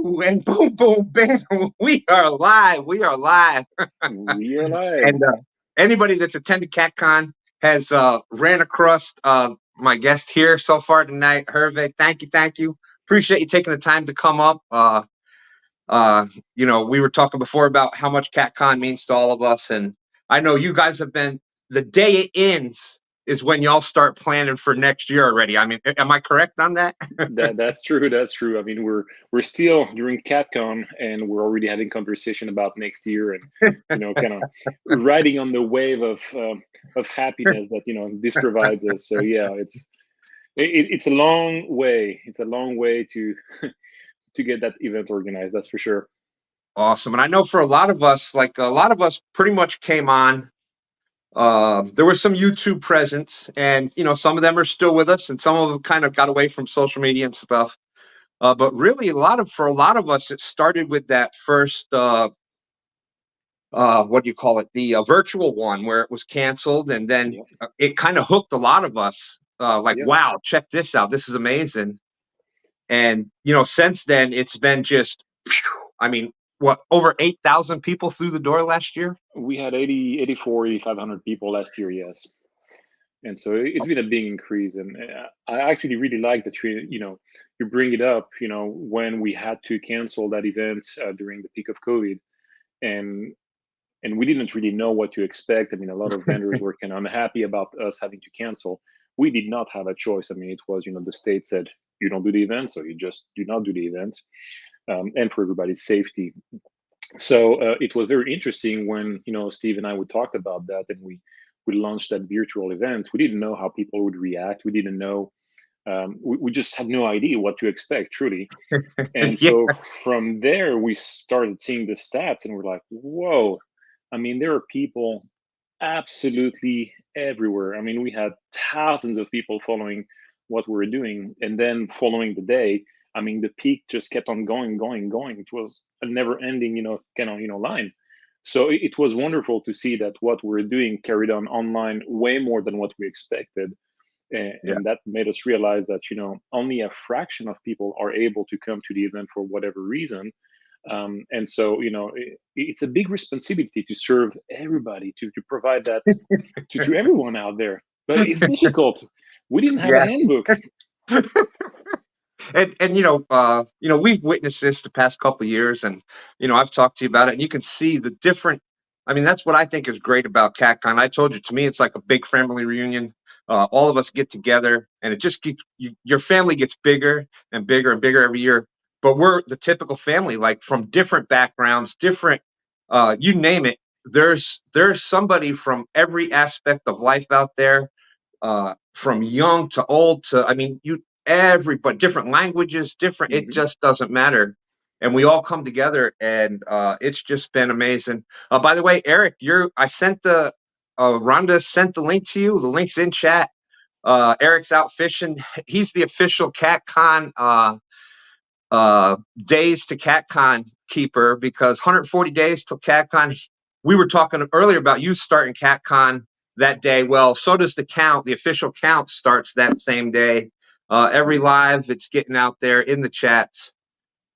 Ooh, and boom, boom, bam. We are live. We are live. We are live. And anybody that's attended CatCon has ran across my guest here so far tonight, Hervé. Thank you, thank you. Appreciate you taking the time to come up. Uh, we were talking before about how much CatCon means to all of us, and I know you guys have been. The day it ends is when y'all start planning for next year already. I mean, am I correct on that? That's true. That's true. I mean, we're still during Catcon, and we're already having conversation about next year, and kind of riding on the wave of happiness that this provides us. So yeah, it's a long way. It's a long way to to get that event organized. That's for sure. Awesome. And I know for a lot of us, like a lot of us pretty much came on. There were some YouTube presence, and some of them are still with us, and some of them kind of got away from social media and stuff. But really, for a lot of us, it started with that first what do you call it? The virtual one where it was canceled, and then Yeah. it kind of hooked a lot of us. Like, Yeah. wow, check this out! This is amazing. And since then, it's been just, I mean, what, over 8,000 people through the door last year? We had 8,500 people last year. Yes. And so it's been a big increase, and I actually really like that you bring it up, when we had to cancel that event during the peak of COVID, and we didn't really know what to expect. I mean, a lot of vendors were kind of unhappy about us having to cancel. We did not have a choice. I mean, it was, the state said you don't do the event, so you just do not do the event, and for everybody's safety. So it was very interesting when Steve and I would talk about that, and we launched that virtual event. We didn't know how people would react. We didn't know. We just had no idea what to expect, truly. And Yeah. so from there, we started seeing the stats, and we're like, "Whoa!" I mean, there are people absolutely everywhere. I mean, we had thousands of people following what we were doing, and then following the day, I mean, the peak just kept on going, going, going. It was a never-ending, kind of, line. So it was wonderful to see that what we're doing carried on online way more than what we expected, Yeah. and that made us realize that only a fraction of people are able to come to the event for whatever reason. And so it's a big responsibility to serve everybody, to provide that to everyone out there, but it's difficult. We didn't have a Yeah. handbook. And we've witnessed this the past couple of years, and I've talked to you about it, and you can see the different. I mean, that's what I think is great about CatCon. I told you, to me, it's like a big family reunion. All of us get together, and it just keeps your family gets bigger and bigger and bigger every year. But we're the typical family, like from different backgrounds, different, you name it. There's somebody from every aspect of life out there, from young to old to, I mean, everybody, different languages, different, it Mhm. just doesn't matter. And we all come together, and it's just been amazing. By the way, Eric, I sent Rhonda sent the link to you. The link's in chat. Eric's out fishing. He's the official CatCon days to CatCon keeper, because 140 days till CatCon. We were talking earlier about you starting CatCon that day. Well, so does the count. The official count starts that same day. Every live, it's getting out there in the chats.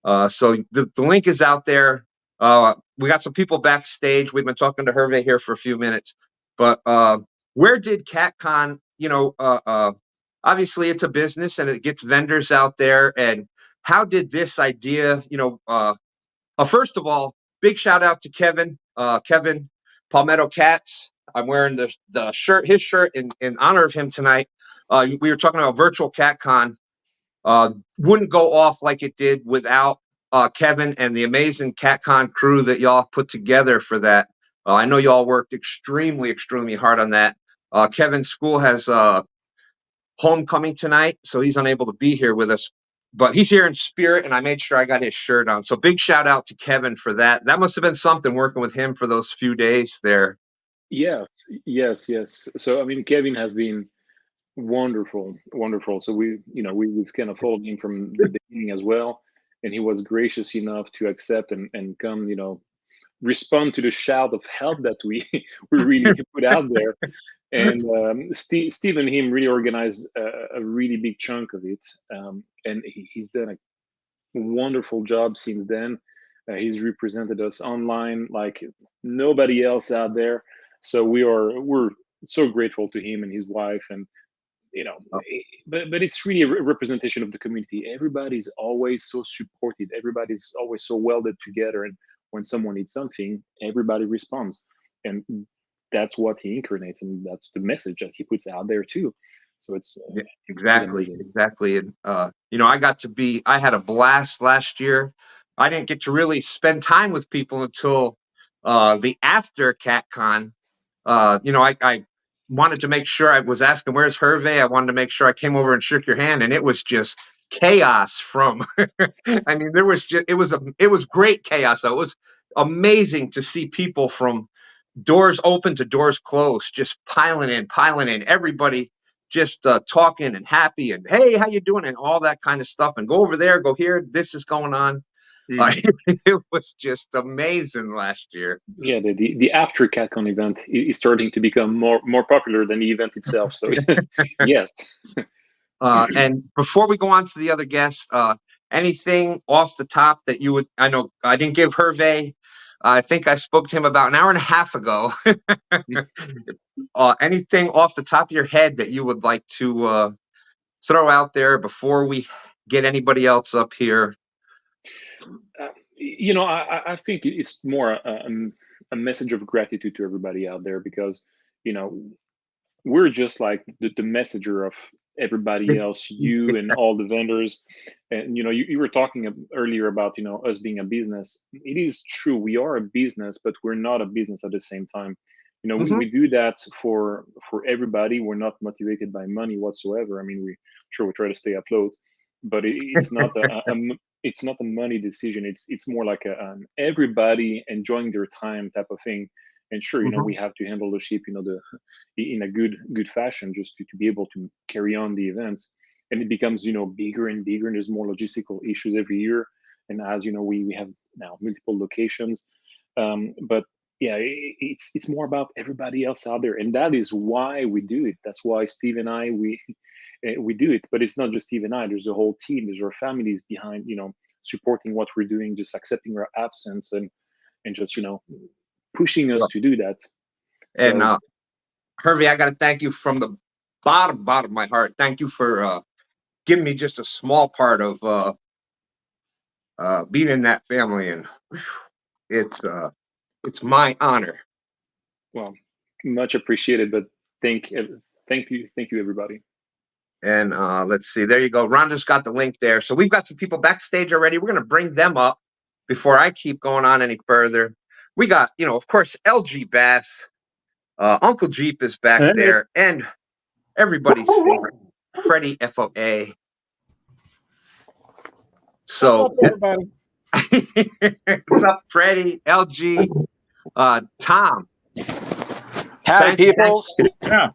So the link is out there. We got some people backstage. We've been talking to Hervé here for a few minutes. But where did CatCon, obviously it's a business and it gets vendors out there. And how did this idea, first of all, big shout out to Kevin Palmetto Cats. I'm wearing the shirt, his shirt, in honor of him tonight. We were talking about virtual CatCon. Wouldn't go off like it did without Kevin and the amazing CatCon crew that y'all put together for that. I know y'all worked extremely, extremely hard on that. Kevin's school has homecoming tonight, so he's unable to be here with us. But he's here in spirit, and I made sure I got his shirt on. So big shout out to Kevin for that. That must have been something, working with him for those few days there. Yes, yes, yes. So I mean, Kevin has been wonderful, wonderful. So we've kind of followed him from the beginning as well, and he was gracious enough to accept and come, respond to the shout of help that we we really put out there. And Steve and him really organized a really big chunk of it, and he's done a wonderful job since then. He's represented us online like nobody else out there. So we're so grateful to him and his wife, and but it's really a representation of the community. Everybody's always so supported. Everybody's always so welded together, and when someone needs something, everybody responds, and that's what he incarnates, and that's the message that he puts out there too. So it's Exactly, amazing. exactly. And I had a blast last year. I didn't get to really spend time with people until the after CatCon. I wanted to make sure. I was asking, where's Hervé? I wanted to make sure I came over and shook your hand, and it was just chaos from I mean, it was great chaos though. It was amazing to see people from doors open to doors closed, just piling in, everybody just talking and happy and, hey, how you doing, and all that kind of stuff, and go over there, go here, this is going on. Mm. It was just amazing last year. Yeah, the after CatCon event is starting to become more popular than the event itself. So yes. And before we go on to the other guests, anything off the top that you would, I know I didn't give Hervé, I think I spoke to him about an hour and a half ago. Anything off the top of your head that you would like to throw out there before we get anybody else up here? I think it's more a message of gratitude to everybody out there, because you know we're just like the messenger of everybody else, you and all the vendors. And you were talking earlier about us being a business. It is true, we are a business, but we're not a business at the same time. We do that for everybody. We're not motivated by money whatsoever. I mean, we try to stay afloat, but it's not it's not a money decision. It's more like an everybody enjoying their time type of thing. And sure, we have to handle the ship, in a good fashion, just to be able to carry on the event. And it becomes bigger and bigger, and there's more logistical issues every year. And as we have now multiple locations, but yeah, it's more about everybody else out there, and that is why we do it. That's why Steve and I we do it. But it's not just Steve and I. There's a whole team. There's our families behind, supporting what we're doing, just accepting our absence, and just pushing us to do that. And So Hervé, I got to thank you from the bottom of my heart. Thank you for giving me just a small part of being in that family, and it's my honor. well, much appreciated. But thank you, everybody. And let's see, there you go. Rhonda's got the link there. So we've got some people backstage already. We're going to bring them up before I keep going on any further. We got, of course, LG Bass. Uncle Jeep is back there, and everybody's favorite, Freddie FOA. So, what's up, everybody? What's up, Freddie, LG, Tom? Howdy, peoples. Yeah,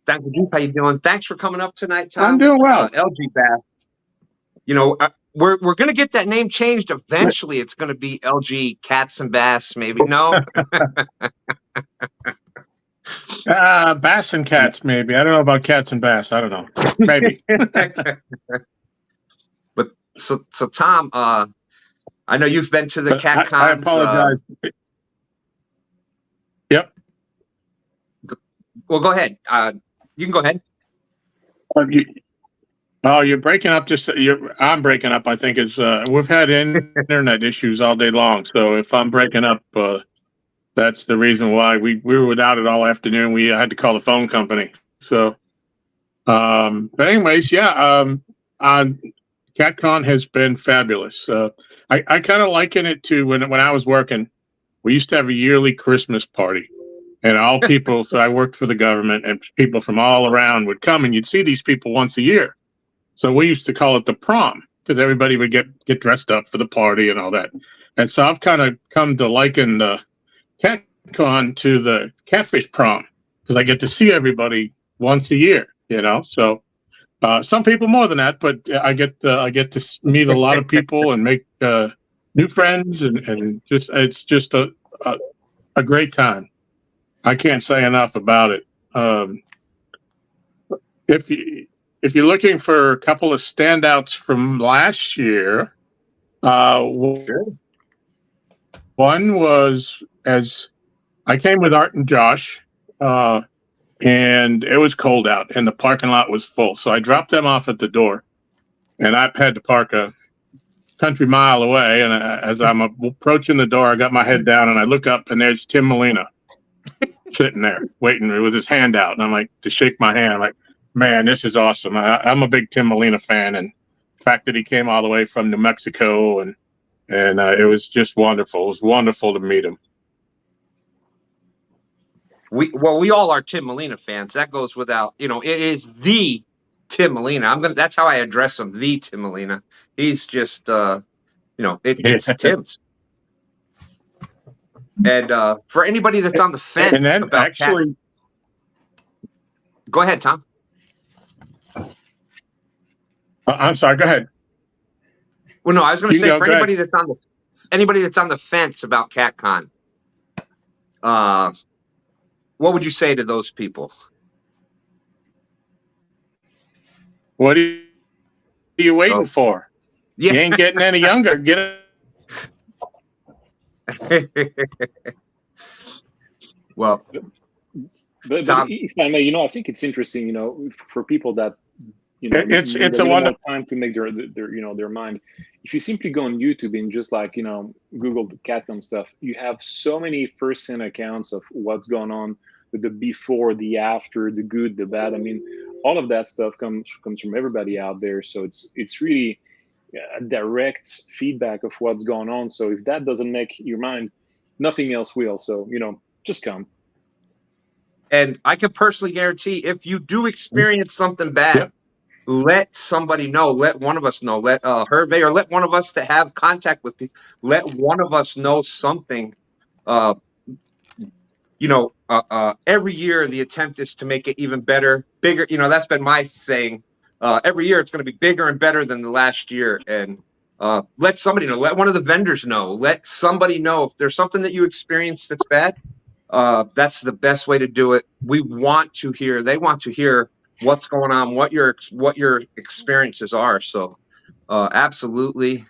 Thank you. How you doing? Thanks for coming up tonight, Tom. I'm doing well. LG Bass. We're going to get that name changed eventually. It's going to be LG Cats and Bass, maybe. No. Bass and cats, maybe. I don't know about cats and bass. I don't know. Maybe. But so Tom, I know you've been to the Catcon. I apologize. Yep. Well, go ahead. You can go ahead. You're breaking up. I'm breaking up. I think we've had internet issues all day long. So if I'm breaking up, that's the reason why we were without it all afternoon. We had to call the phone company. So, but anyways, yeah. CatCon has been fabulous. I kind of liken it to when I was working. We used to have a yearly Christmas party, and all people. So I worked for the government, and people from all around would come, and you'd see these people once a year. So we used to call it the prom, because everybody would get dressed up for the party and all that. And so I've kind of come to liken the CatCon to the catfish prom, because I get to see everybody once a year. So. Some people more than that, but I get to meet a lot of people and make new friends, and it's just a great time. I can't say enough about it. If you're looking for a couple of standouts from last year, Sure. One was as I came with Art and Josh, and it was cold out, and the parking lot was full. So I dropped them off at the door, and I had to park a country mile away. And as I'm approaching the door, I got my head down, and I look up, and there's Tim Molina sitting there waiting with his hand out, and I'm like, to shake my hand. I'm like, man, this is awesome. I'm a big Tim Molina fan, and the fact that he came all the way from New Mexico, and it was just wonderful. It was wonderful to meet him. We all are Tim Molina fans. That goes without, it is the Tim Molina. That's how I address him, the Tim Molina. He's just, it's Tim's. And for anybody that's on the fence and then about actually, go ahead, Tom. I'm sorry. Go ahead. Well, no, I was going to say for anybody ahead. that's on the fence about Catcon, what would you say to those people? What are you waiting for? Yeah. You ain't getting any younger. Get it. Well, but if I may, I think it's interesting, for people that it's need a little more time to make their mind. If you simply go on YouTube and just Google the Catcon stuff, you have so many first-hand accounts of what's going on with the before, the after, the good, the bad. I mean, all of that stuff comes from everybody out there. So it's really a direct feedback of what's going on. So if that doesn't make your mind, nothing else will. So just come. And I can personally guarantee if you do experience something bad, let somebody know. Let one of us know. Let Hervé or let one of us that have contact with people. Let one of us know something. Every year the attempt is to make it even better, bigger. That's been my saying. Every year it's going to be bigger and better than the last year. And let somebody know. Let one of the vendors know. Let somebody know if there's something that you experience that's bad. That's the best way to do it. We want to hear. They want to hear what's going on, what your experiences are. So, absolutely,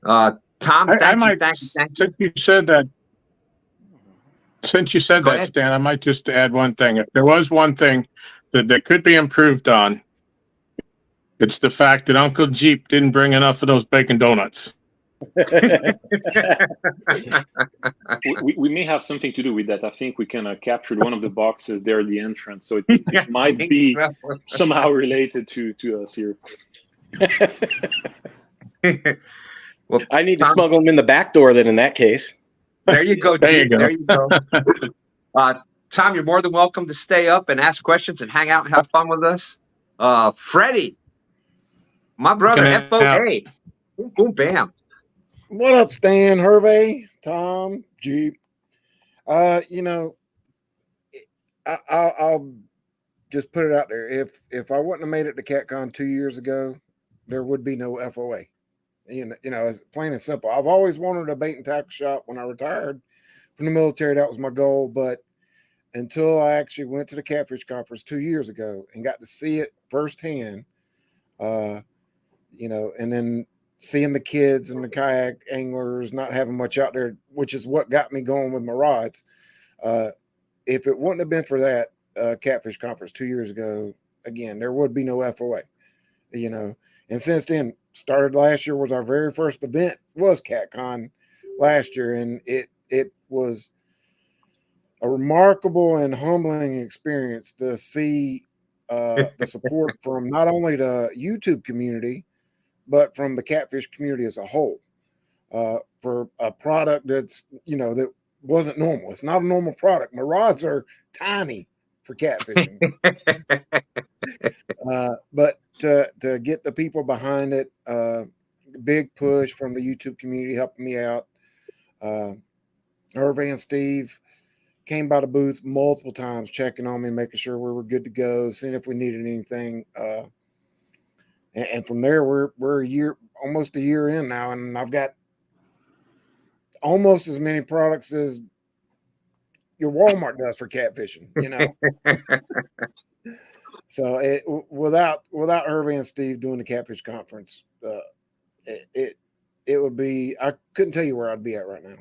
Tom. Thank you. Since you said that, Go ahead. Stan, I might just add one thing. If there was one thing that could be improved on, it's the fact that Uncle Jeep didn't bring enough of those bacon donuts. we may have something to do with that. I think we kind of captured one of the boxes there at the entrance, so it might be somehow related to us here. Well, I need to smuggle them in the back door then in that case. There you go. There you go. Tom, you're more than welcome to stay up and ask questions and hang out and have fun with us. Freddie, my brother, FOA. Boom, bam. What up, Stan, Hervé, Tom, Jeep? I'll just put it out there. If I wouldn't have made it to Catcon 2 years ago, there would be no FOA. It's plain and simple. I've always wanted a bait and tackle shop. When I retired from the military, that was my goal. But until I actually went to the Catfish Conference 2 years ago and got to see it firsthand, and then seeing the kids and the kayak anglers not having much out there, which is what got me going with my rods. If it wouldn't have been for that Catfish Conference 2 years ago, again, there would be no FOA, And since then, started last year was our very first event, was Catcon last year. And it was a remarkable and humbling experience to see the support from not only the YouTube community, but from the catfish community as a whole, for a product that's, that wasn't normal. It's not a normal product. My rods are tiny for catfishing. But to get the people behind it, big push from the YouTube community helping me out. Hervé and Steve came by the booth multiple times, checking on me, making sure we were good to go, seeing if we needed anything. And from there, we're almost a year in now, and I've got almost as many products as your Walmart does for catfishing, So without Hervé and Steve doing the Catfish Conference, would be, I couldn't tell you where I'd be at right now.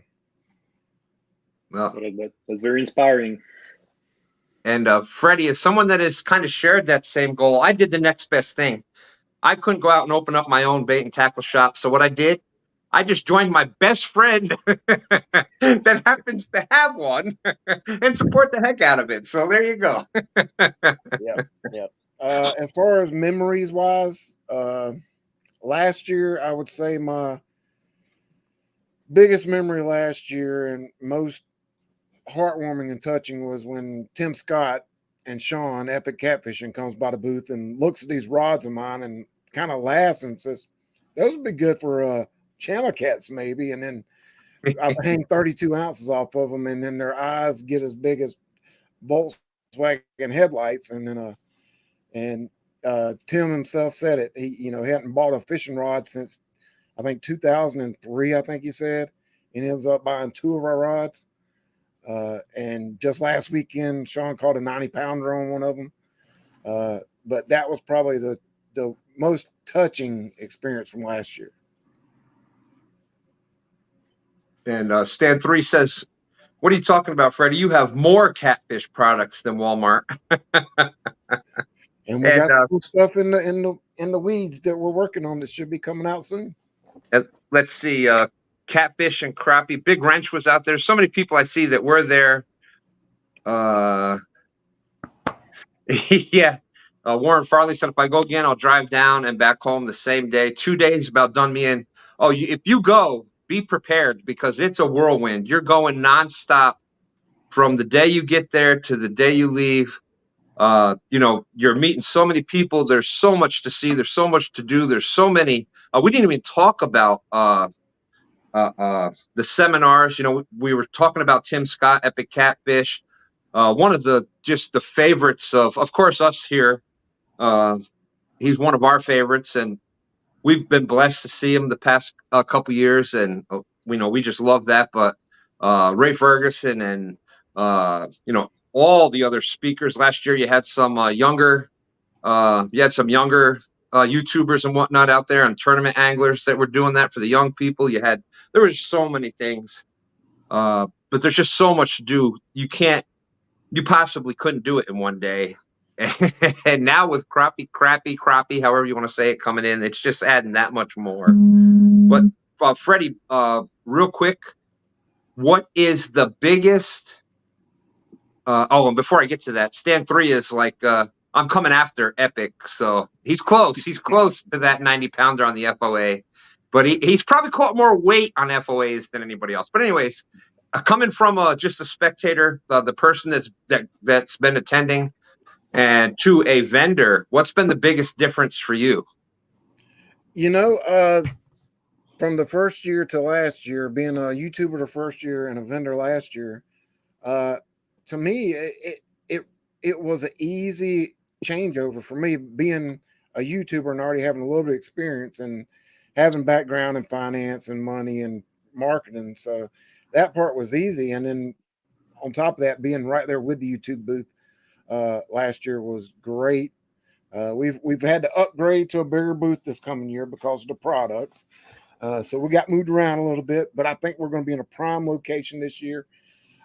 Well, That's very inspiring. and Freddie, is someone that has kind of shared that same goal. I did the next best thing. I couldn't go out and open up my own bait and tackle shop. So what I did, I just joined my best friend that happens to have one and support the heck out of it. So there you go. Yeah. As far as memories wise, last year, I would say my biggest memory last year and most heartwarming and touching was when Tim Scott and Sean, Epic Catfishing, comes by the booth and looks at these rods of mine and kind of laughs and says, "Those would be good for channel cats, maybe." And then I hang 32 ounces off of them, and then their eyes get as big as Volkswagen headlights. And then Tim himself said it. He hadn't bought a fishing rod since I think 2003. I think he said, and he ends up buying 2 of our rods. And just last weekend, Sean caught a 90-pounder on one of them. But that was probably the most touching experience from last year. And Stan 3 says, "What are you talking about, Freddie? You have more catfish products than Walmart." And we got some stuff in the weeds that we're working on that should be coming out soon. Let's see. Catfish and Crappie. Big Wrench was out there. So many people I see that were there. Yeah. Warren Farley said, "If I go again, I'll drive down and back home the same day. 2 days about done me in." Oh, if you go, be prepared because it's a whirlwind. You're going nonstop from the day you get there to the day you leave. You're meeting so many people. There's so much to see. There's so much to do. There's so many. We didn't even talk about the seminars. We were talking about Tim Scott, Epic Catfish. One of the favorites of course, us here. He's one of our favorites, and we've been blessed to see him the past couple years, and we just love that. But Ray Ferguson and all the other speakers last year, you had some younger YouTubers and whatnot out there, and tournament anglers that were doing that for the young people. There was so many things, but there's just so much to do. You possibly couldn't do it in one day. And now with crappie, however you want to say it, coming in, it's just adding that much more. But Freddie, real quick, what is the biggest? And before I get to that, Stan 3 is like, I'm coming after Epic, so he's close. He's close to that 90-pounder on the FOA, but he's probably caught more weight on FOAs than anybody else. But anyways, coming from just a spectator, the person that's been attending, and to a vendor, what's been the biggest difference for you? From the first year to last year, being a YouTuber the first year and a vendor last year, to me, it was an easy changeover for me, being a YouTuber and already having a little bit of experience and having background in finance and money and marketing. So that part was easy. And then on top of that, being right there with the YouTube booth last year was great. We've had to upgrade to a bigger booth this coming year because of the products. So we got moved around a little bit, but I think we're going to be in a prime location this year.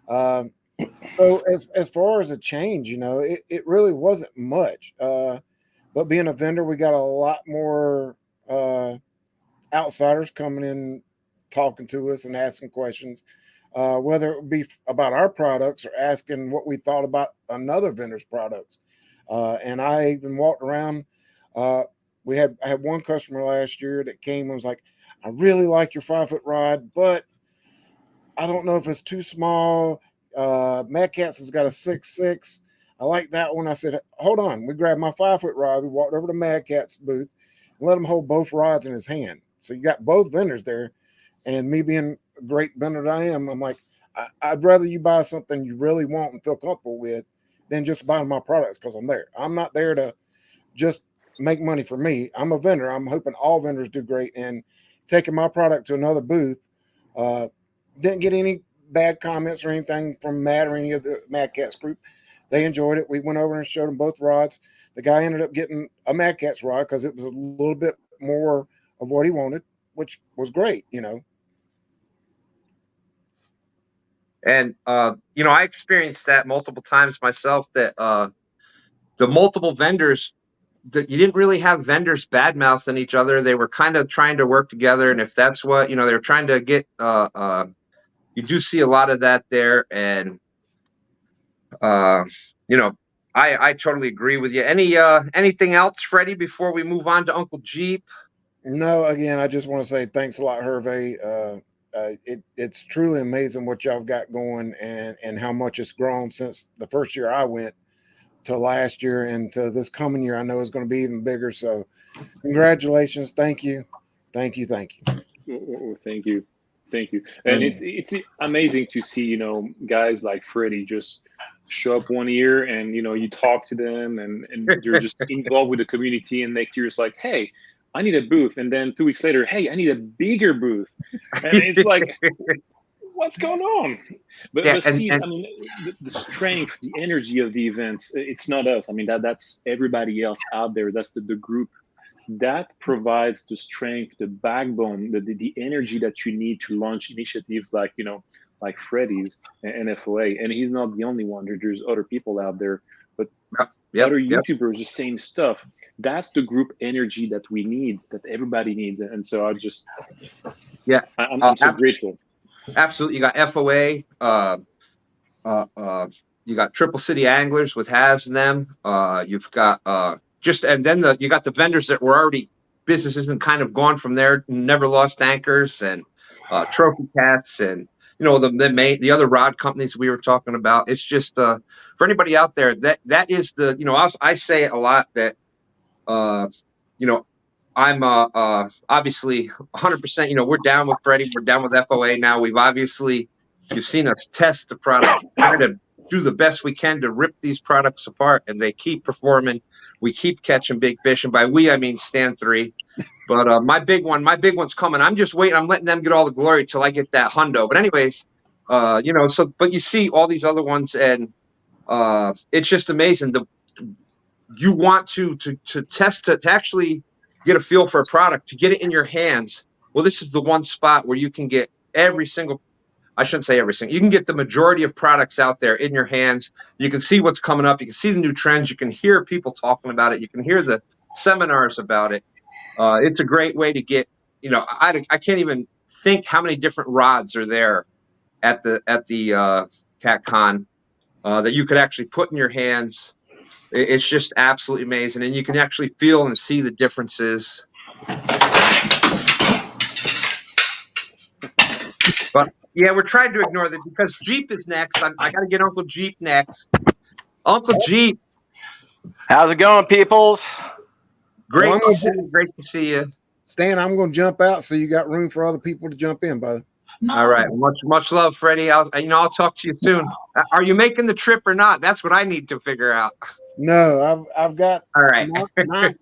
So as far as a change, it really wasn't much. But being a vendor, we got a lot more outsiders coming in, talking to us and asking questions, whether it be about our products or asking what we thought about another vendor's products. And I even walked around. I had one customer last year that came and was like, "I really like your 5-foot rod, but I don't know if it's too small. Mad Cats has got a 6.6. I like that one." I said, "Hold on." We grabbed my 5-foot rod. We walked over to Mad Cat's booth and let him hold both rods in his hand. So you got both vendors there. And me being a great vendor that I am, I'm like, I'd rather you buy something you really want and feel comfortable with than just buying my products because I'm there. I'm not there to just make money for me. I'm a vendor. I'm hoping all vendors do great. And taking my product to another booth, didn't get any bad comments or anything from Matt or any of the Mad Cats group. They enjoyed it. We went over and showed them both rods. The guy ended up getting a Mad Cats rod because it was a little bit more of what he wanted. which was great, And I experienced that multiple times myself. That the multiple vendors, that you didn't really have vendors bad mouthing each other. They were kind of trying to work together, and if that's what they were trying to get, you do see a lot of that there. And I totally agree with you. Anything else, Freddie, before we move on to Uncle Jeep? No, again, I just want to say thanks a lot, Hervé. It's truly amazing what y'all got going and how much it's grown since the first year I went to last year, and to this coming year I know is going to be even bigger. So congratulations. Thank you. Thank you. Thank you. And it's amazing to see, guys like Freddie just show up one year and, you talk to them and they're just involved with the community. And next year it's like, hey, I need a booth. And then 2 weeks later, hey, I need a bigger booth. And it's like, what's going on? But the strength, the energy of the events, it's not us. I mean, that's everybody else out there. That's the group that provides the strength, the backbone, the energy that you need to launch initiatives like Freddie's and FOA. And he's not the only one. There's other people out there, but other YouTubers, the same stuff. That's the group energy that we need, that everybody needs. And so I'm so grateful. Absolutely. You got FOA, you got Triple City Anglers with Has and them. You've got and then you got the vendors that were already businesses and kind of gone from there, Never Lost Anchors and Trophy Cats and the other rod companies we were talking about. It's just for anybody out there that is the I say a lot that I'm obviously 100%. We're down with Freddie. We're down with FOA now. You've seen us test the product, try to do the best we can to rip these products apart, and they keep performing. We keep catching big fish, and by we I mean Stand 3. But my big one's coming. I'm just waiting. I'm letting them get all the glory till I get that hundo. But anyways, but you see all these other ones, and it's just amazing. You want to test to actually get a feel for a product, to get it in your hands. Well, this is the one spot where you can get I shouldn't say every single. You can get the majority of products out there in your hands. You can see what's coming up. You can see the new trends. You can hear people talking about it. You can hear the seminars about it. It's a great way to get. I can't even think how many different rods are there at the Catcon that you could actually put in your hands. It's just absolutely amazing, and you can actually feel and see the differences. But yeah, we're trying to ignore that because Jeep is next. I got to get Uncle Jeep next. Uncle Jeep, how's it going, peoples? Great to see you. Stan, I'm going to jump out so you got room for other people to jump in, brother. No. All right, much love, Freddie. I'll talk to you soon. Are you making the trip or not? That's what I need to figure out. No, I've got all right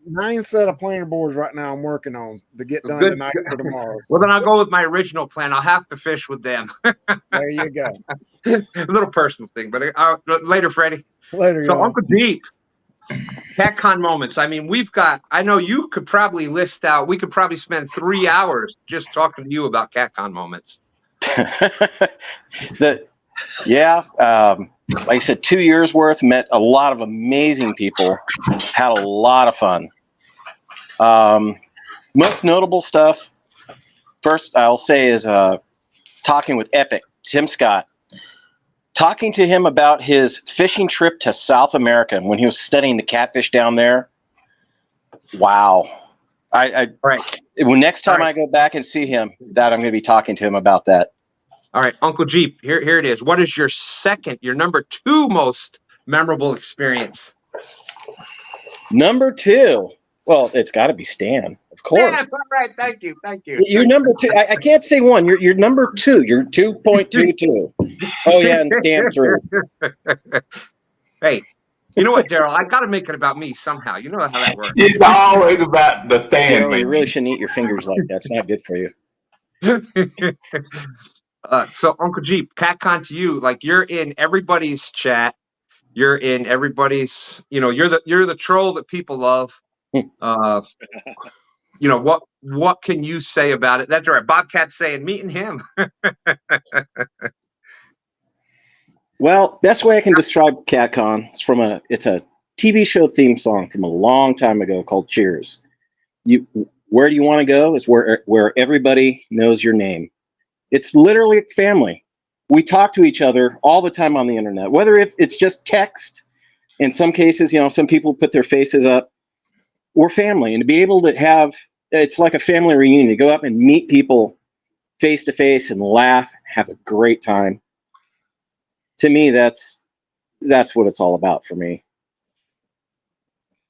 9 set of planer boards right now. I'm working on to get done tonight for tomorrow. Well, then I'll go with my original plan. I'll have to fish with them. There you go. A little personal thing, but later, Freddie. Later. So, Uncle Jeep, Catcon moments. I mean, I know you could probably list out. We could probably spend 3 hours just talking to you about Catcon moments. Like I said, 2 years worth, met a lot of amazing people, had a lot of fun. Most notable stuff, first I'll say, is talking with Epic, Tim Scott. Talking to him about his fishing trip to South America when he was studying the catfish down there. Wow. Next time I go back and see him, I'm going to be talking to him about that. All right, Uncle Jeep, here it is. What is your number 2 most memorable experience? Number 2. Well, it's got to be Stan, of course. Yes, all right. Thank you. You're number 2. I can't say 1. You're number 2. You're 2.22. Oh yeah, and Stan 3. Hey, you know what, Daryl? I got to make it about me somehow. You know how that works. It's always about the Stan. You really shouldn't eat your fingers like that. It's not good for you. So Uncle Jeep, Catcon to you, like you're in everybody's chat. You're in everybody's, you're the troll that people love. what can you say about it? That's right. Bobcat's saying meeting him. Well, best way I can describe Catcon is it's a TV show theme song from a long time ago called Cheers. Where do you want to go is where everybody knows your name. It's literally a family. We talk to each other all the time on the internet, whether if it's just text. In some cases, some people put their faces up. We're family, and to be able to it's like a family reunion. To go up and meet people face to face and laugh, have a great time. To me, that's what it's all about for me.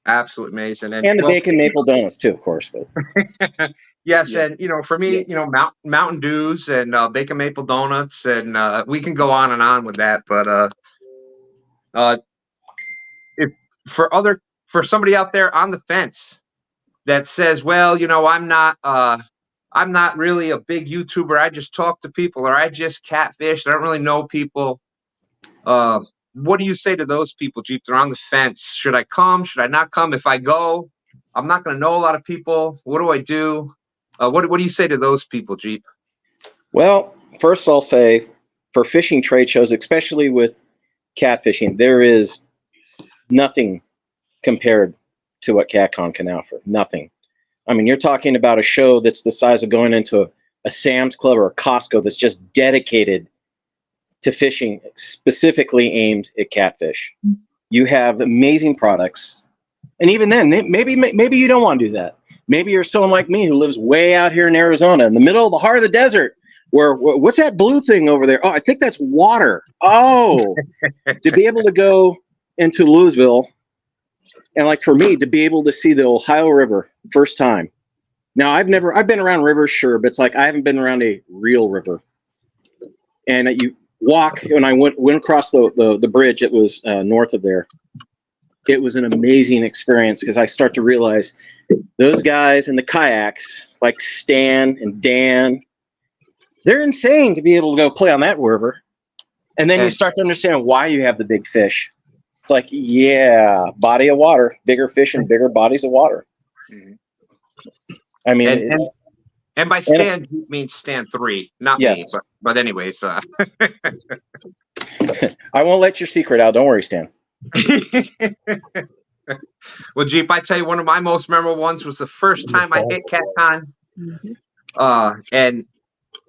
Absolutely amazing. And the bacon maple donuts too, of course. But yes, yeah. And for me, Mountain Dews and bacon maple donuts, and we can go on and on with that. But if for somebody out there on the fence that says, well, I'm not really a big YouTuber. I just talk to people, or I just catfish. I don't really know people. What do you say to those people, Jeep? They're on the fence. Should I come? Should I not come? If I go, I'm not going to know a lot of people. What do I do? What do you say to those people, Jeep? Well, first I'll say for fishing trade shows, especially with catfishing, there is nothing compared to what Catcon can offer. Nothing. I mean, you're talking about a show that's the size of going into a Sam's Club or a Costco that's just dedicated to fishing, specifically aimed at catfish. You have amazing products, and even then, maybe you don't want to do that. Maybe you're someone like me who lives way out here in Arizona, in the middle of the heart of the desert. What's that blue thing over there? Oh, I think that's water. Oh, to be able to go into Louisville, and like for me, to be able to see the Ohio River first time. Now, I've been around rivers, sure, but it's like I haven't been around a real river. And you walk, when I went across the bridge, it was north of there. It was an amazing experience because I start to realize those guys in the kayaks, like Stan and Dan, they're insane to be able to go play on that river. And then you start to understand why you have the big fish. It's like, yeah, body of water, bigger fish and bigger bodies of water. Mm-hmm. I mean, and by Stan, you mean Stan 3, not me. But anyways, I won't let your secret out. Don't worry, Stan. Well, Jeep, I tell you, one of my most memorable ones was the first time I hit Catcon. And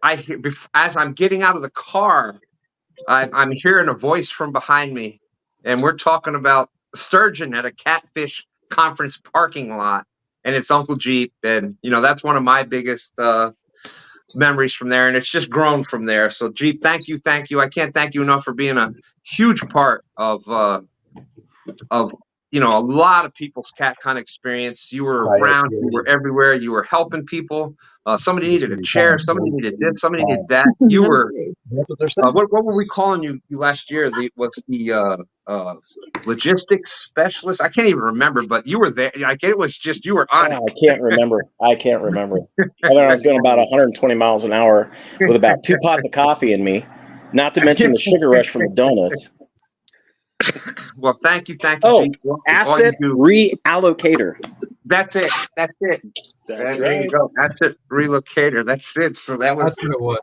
as I'm getting out of the car, I'm hearing a voice from behind me, and we're talking about sturgeon at a catfish conference parking lot, and it's Uncle Jeep, and that's one of my biggest memories from there, and it's just grown from there. So Jeep, thank you. I can't thank you enough for being a huge part of a lot of people's Catcon experience. You were around, you were everywhere, you were helping people. Somebody needed a chair, somebody needed this, somebody needed that. You were what were we calling you last year? Was the logistics specialist? I can't even remember, but you were there. Like, it was just, you were on it. I can't remember. I was going about 120 miles an hour with about 2 pots of coffee in me, not to mention the sugar rush from the donuts. Well, thank you. Oh, asset reallocator. That's it. That's there you go. Asset relocator. That's it. So that's what it was.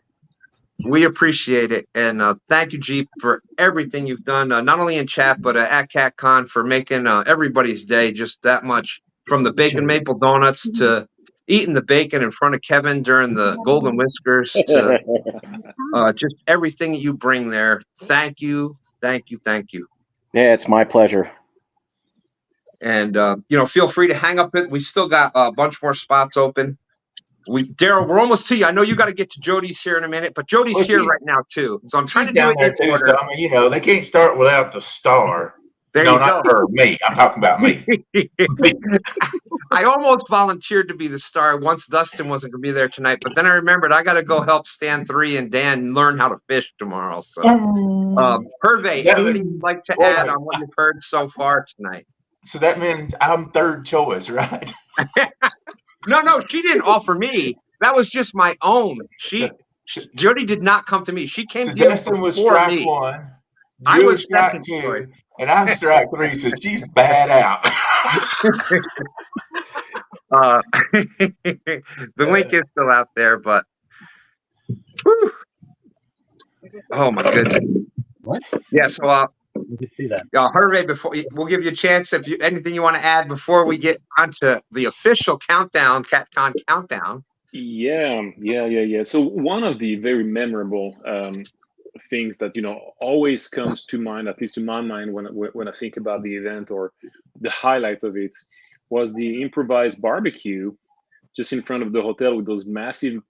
We appreciate it, and thank you, Jeep, for everything you've done, not only in chat but at Catcon, for making everybody's day just that much. From the bacon maple donuts to eating the bacon in front of Kevin during the Golden Whiskers to just everything you bring there. Thank you. Yeah, it's my pleasure. And feel free to hang up. We still got a bunch more spots open. Daryl, we're almost to you. I know you got to get to Jody's here in a minute, but Jody's here right now too. So I'm trying to do it in order. So, I mean, they can't start without the star. There you go. Not her, me. I'm talking about me. I almost volunteered to be the star once Dustin wasn't going to be there tonight, but then I remembered I got to go help Stan 3 and Dan learn how to fish tomorrow. So, Hervé, anything you'd like to add on what you've heard so far tonight? So that means I'm third choice, right? No, she didn't offer me. That was just my own. Jody did not come to me. She came to Dustin was strike me. 1. I was strike 2, and I'm strike 3, so she's bad out. The link is still out there, but whew, oh my goodness. What? Yeah, so You can see that. Hervé, we'll give you a chance if anything you want to add before we get onto the official countdown, Catcon countdown. Yeah. So one of the very memorable things that always comes to mind, at least to my mind, when I think about the event or the highlight of it, was the improvised barbecue just in front of the hotel with those massive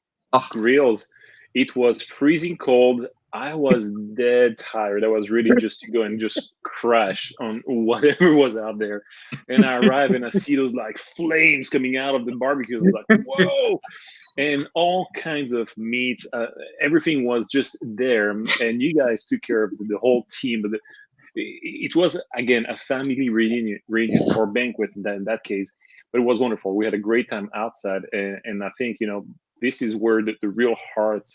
grills. It was freezing cold. I was dead tired. I was ready just to go and just crash on whatever was out there. And I arrive and I see those like flames coming out of the barbecue. I was like, whoa! And all kinds of meats. Everything was just there. And you guys took care of the whole team. But it was, again, a family reunion or banquet in that case. But it was wonderful. We had a great time outside. And I think, this is where the real heart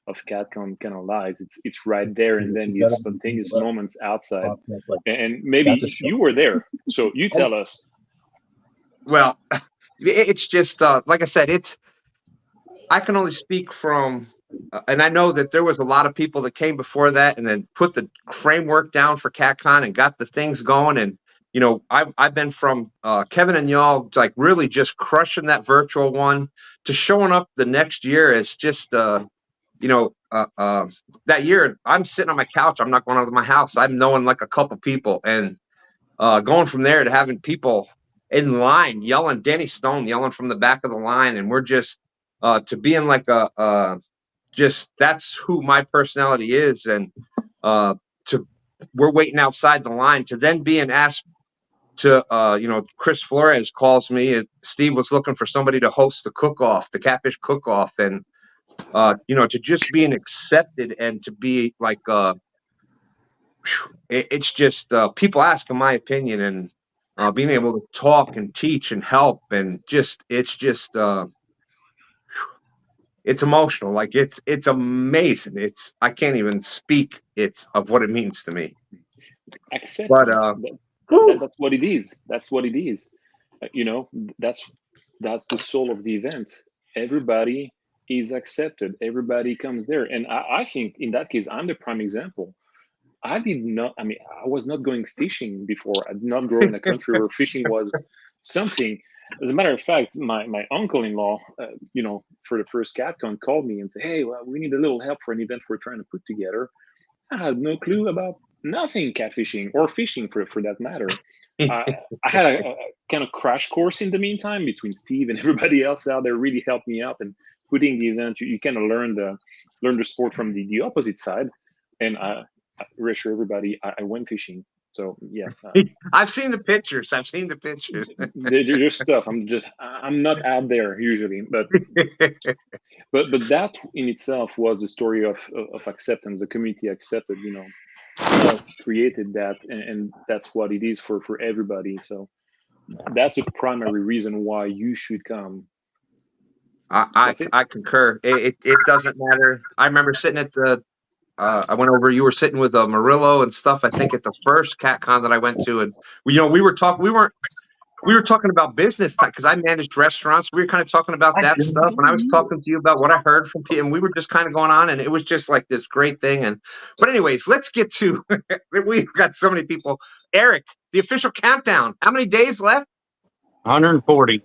of Catcon kind of lies. It's right there, and then these spontaneous moments outside. And maybe you were there, so you tell us. Well, it's just like I said, I can only speak from, and I know that there was a lot of people that came before that and then put the framework down for Catcon and got the things going. And I've been from Kevin and y'all like really just crushing that virtual one to showing up the next year as just that year I'm sitting on my couch. I'm not going out of my house. I'm knowing like a couple people and going from there to having people in line yelling, Danny Stone yelling from the back of the line, and we're just to being like just that's who my personality is, and we're waiting outside the line to then being asked to Chris Flores calls me. Steve was looking for somebody to host the cook-off, the Catfish cook-off, and to just being accepted and to be like it's just people asking my opinion and being able to talk and teach and help and it's emotional. Like it's amazing. I can't even speak of what it means to me. Acceptance. That's what it is. That's what it is. That's the soul of the event. Everybody is accepted. Everybody comes there, and I think in that case, I'm the prime example. I was not going fishing before. I did not grow in a country where fishing was something. As a matter of fact, my uncle-in-law, for the first Catcon, called me and said, "Hey, well, we need a little help for an event we're trying to put together." I had no clue about nothing catfishing or fishing for that matter. I had a kind of crash course in the meantime between Steve and everybody else out there really helped me out and putting the event. You kind of learn the sport from the opposite side. And I reassure everybody, I went fishing. So yeah, I've seen the pictures. There's stuff. I'm not out there usually, but that in itself was the story of acceptance. The community accepted, created that, and that's what it is for everybody. So that's the primary reason why you should come. I concur. It doesn't matter. I remember sitting at the I went over. You were sitting with Murillo and stuff. I think at the first CatCon that I went to, and we were talking. We were talking about business because I managed restaurants. We were kind of talking about that stuff, and I was talking to you about what I heard from people, and we were just kind of going on, and it was just like this great thing. But anyways, let's get to. We've got so many people. Eric, the official countdown. How many days left? 140.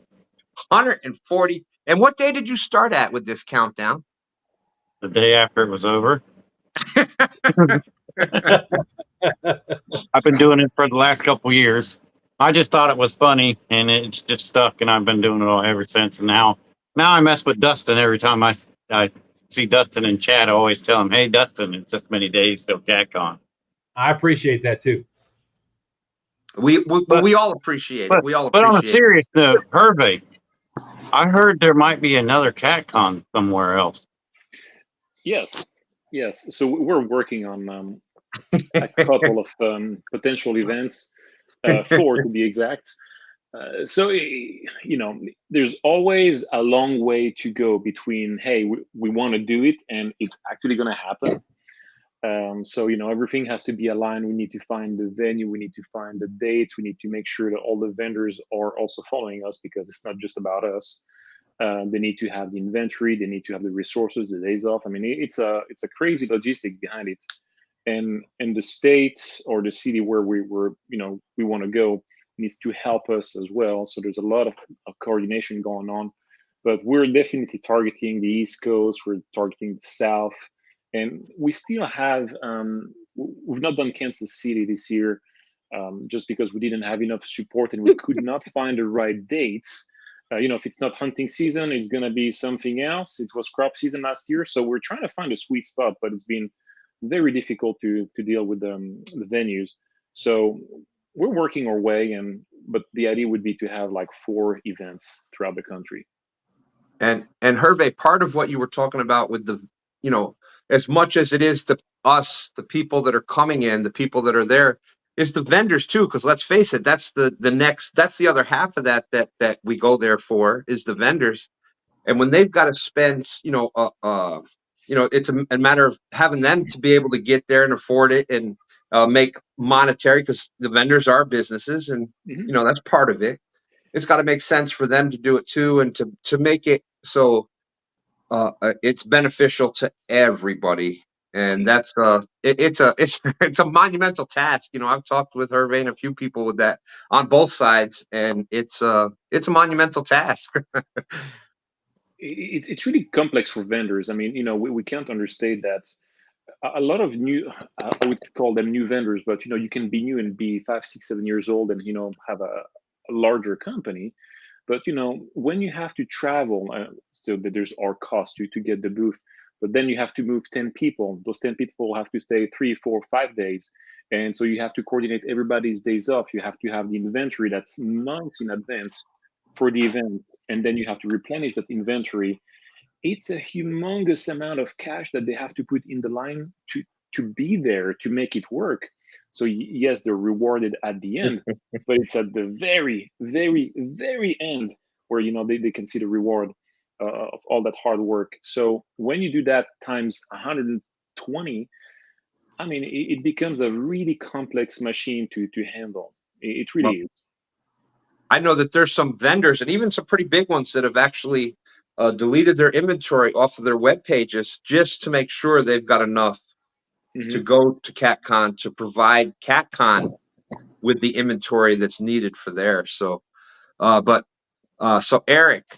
140. And what day did you start at with this countdown? The day after it was over. I've been doing it for the last couple of years. I just thought it was funny, and it's just stuck, and I've been doing it all ever since. And now I mess with Dustin every time I see Dustin in chat. I always tell him, "Hey, Dustin, it's this many days till Catcon." I appreciate that too. We all appreciate it. We all appreciate it. But on a serious note, Hervé, I heard there might be another Catcon somewhere else. Yes. So we're working on a couple of potential events, 4 to be exact. So there's always a long way to go between, hey, we want to do it and it's actually going to happen. So, everything has to be aligned. We need to find the venue, we need to find the dates, we need to make sure that all the vendors are also following us, because it's not just about us. They need to have the inventory, they need to have the resources, the days off. I mean, it's a crazy logistic behind it. And the state or the city where we want to go needs to help us as well. So there's a lot of coordination going on. But we're definitely targeting the East Coast, we're targeting the South, and we still have, we've not done Kansas City this year, just because we didn't have enough support and we could not find the right dates. If it's not hunting season, it's going to be something else. It was crop season last year. So we're trying to find a sweet spot, but it's been very difficult to deal with the venues. So we're working our way, but the idea would be to have like 4 events throughout the country. And Hervé, part of what you were talking about with the, as much as it is the people that are coming in, the people that are there, is the vendors too. Because let's face it, that's that's the other half of that we go there for, is the vendors. And when they've got to spend, it's a matter of having them to be able to get there and afford it and make monetary, because the vendors are businesses, and that's part of it. It's got to make sense for them to do it too, and to make it so it's beneficial to everybody. And that's it's a monumental task. I've talked with Hervé and a few people with that on both sides, and it's a monumental task. It's really complex for vendors. I mean, we can't understate that. A lot of new, I would call them new vendors, but you can be new and be 5, 6, 7 years old and have a larger company. But when you have to travel, still there's our cost to get the booth. But then you have to move 10 people. Those 10 people have to stay 3, 4, 5 days, and so you have to coordinate everybody's days off. You have to have the inventory that's months in advance for the event, and then you have to replenish that inventory. It's a humongous amount of cash that they have to put in the line to be there, to make it work. So yes, they're rewarded at the end, but it's at the very, very, very end where they can see the reward of all that hard work. So when you do that times 120, I mean, it becomes a really complex machine to handle. It really is. I know that there's some vendors, and even some pretty big ones, that have actually deleted their inventory off of their web pages just to make sure they've got enough to go to Catcon, to provide Catcon with the inventory that's needed for there. So, so Eric,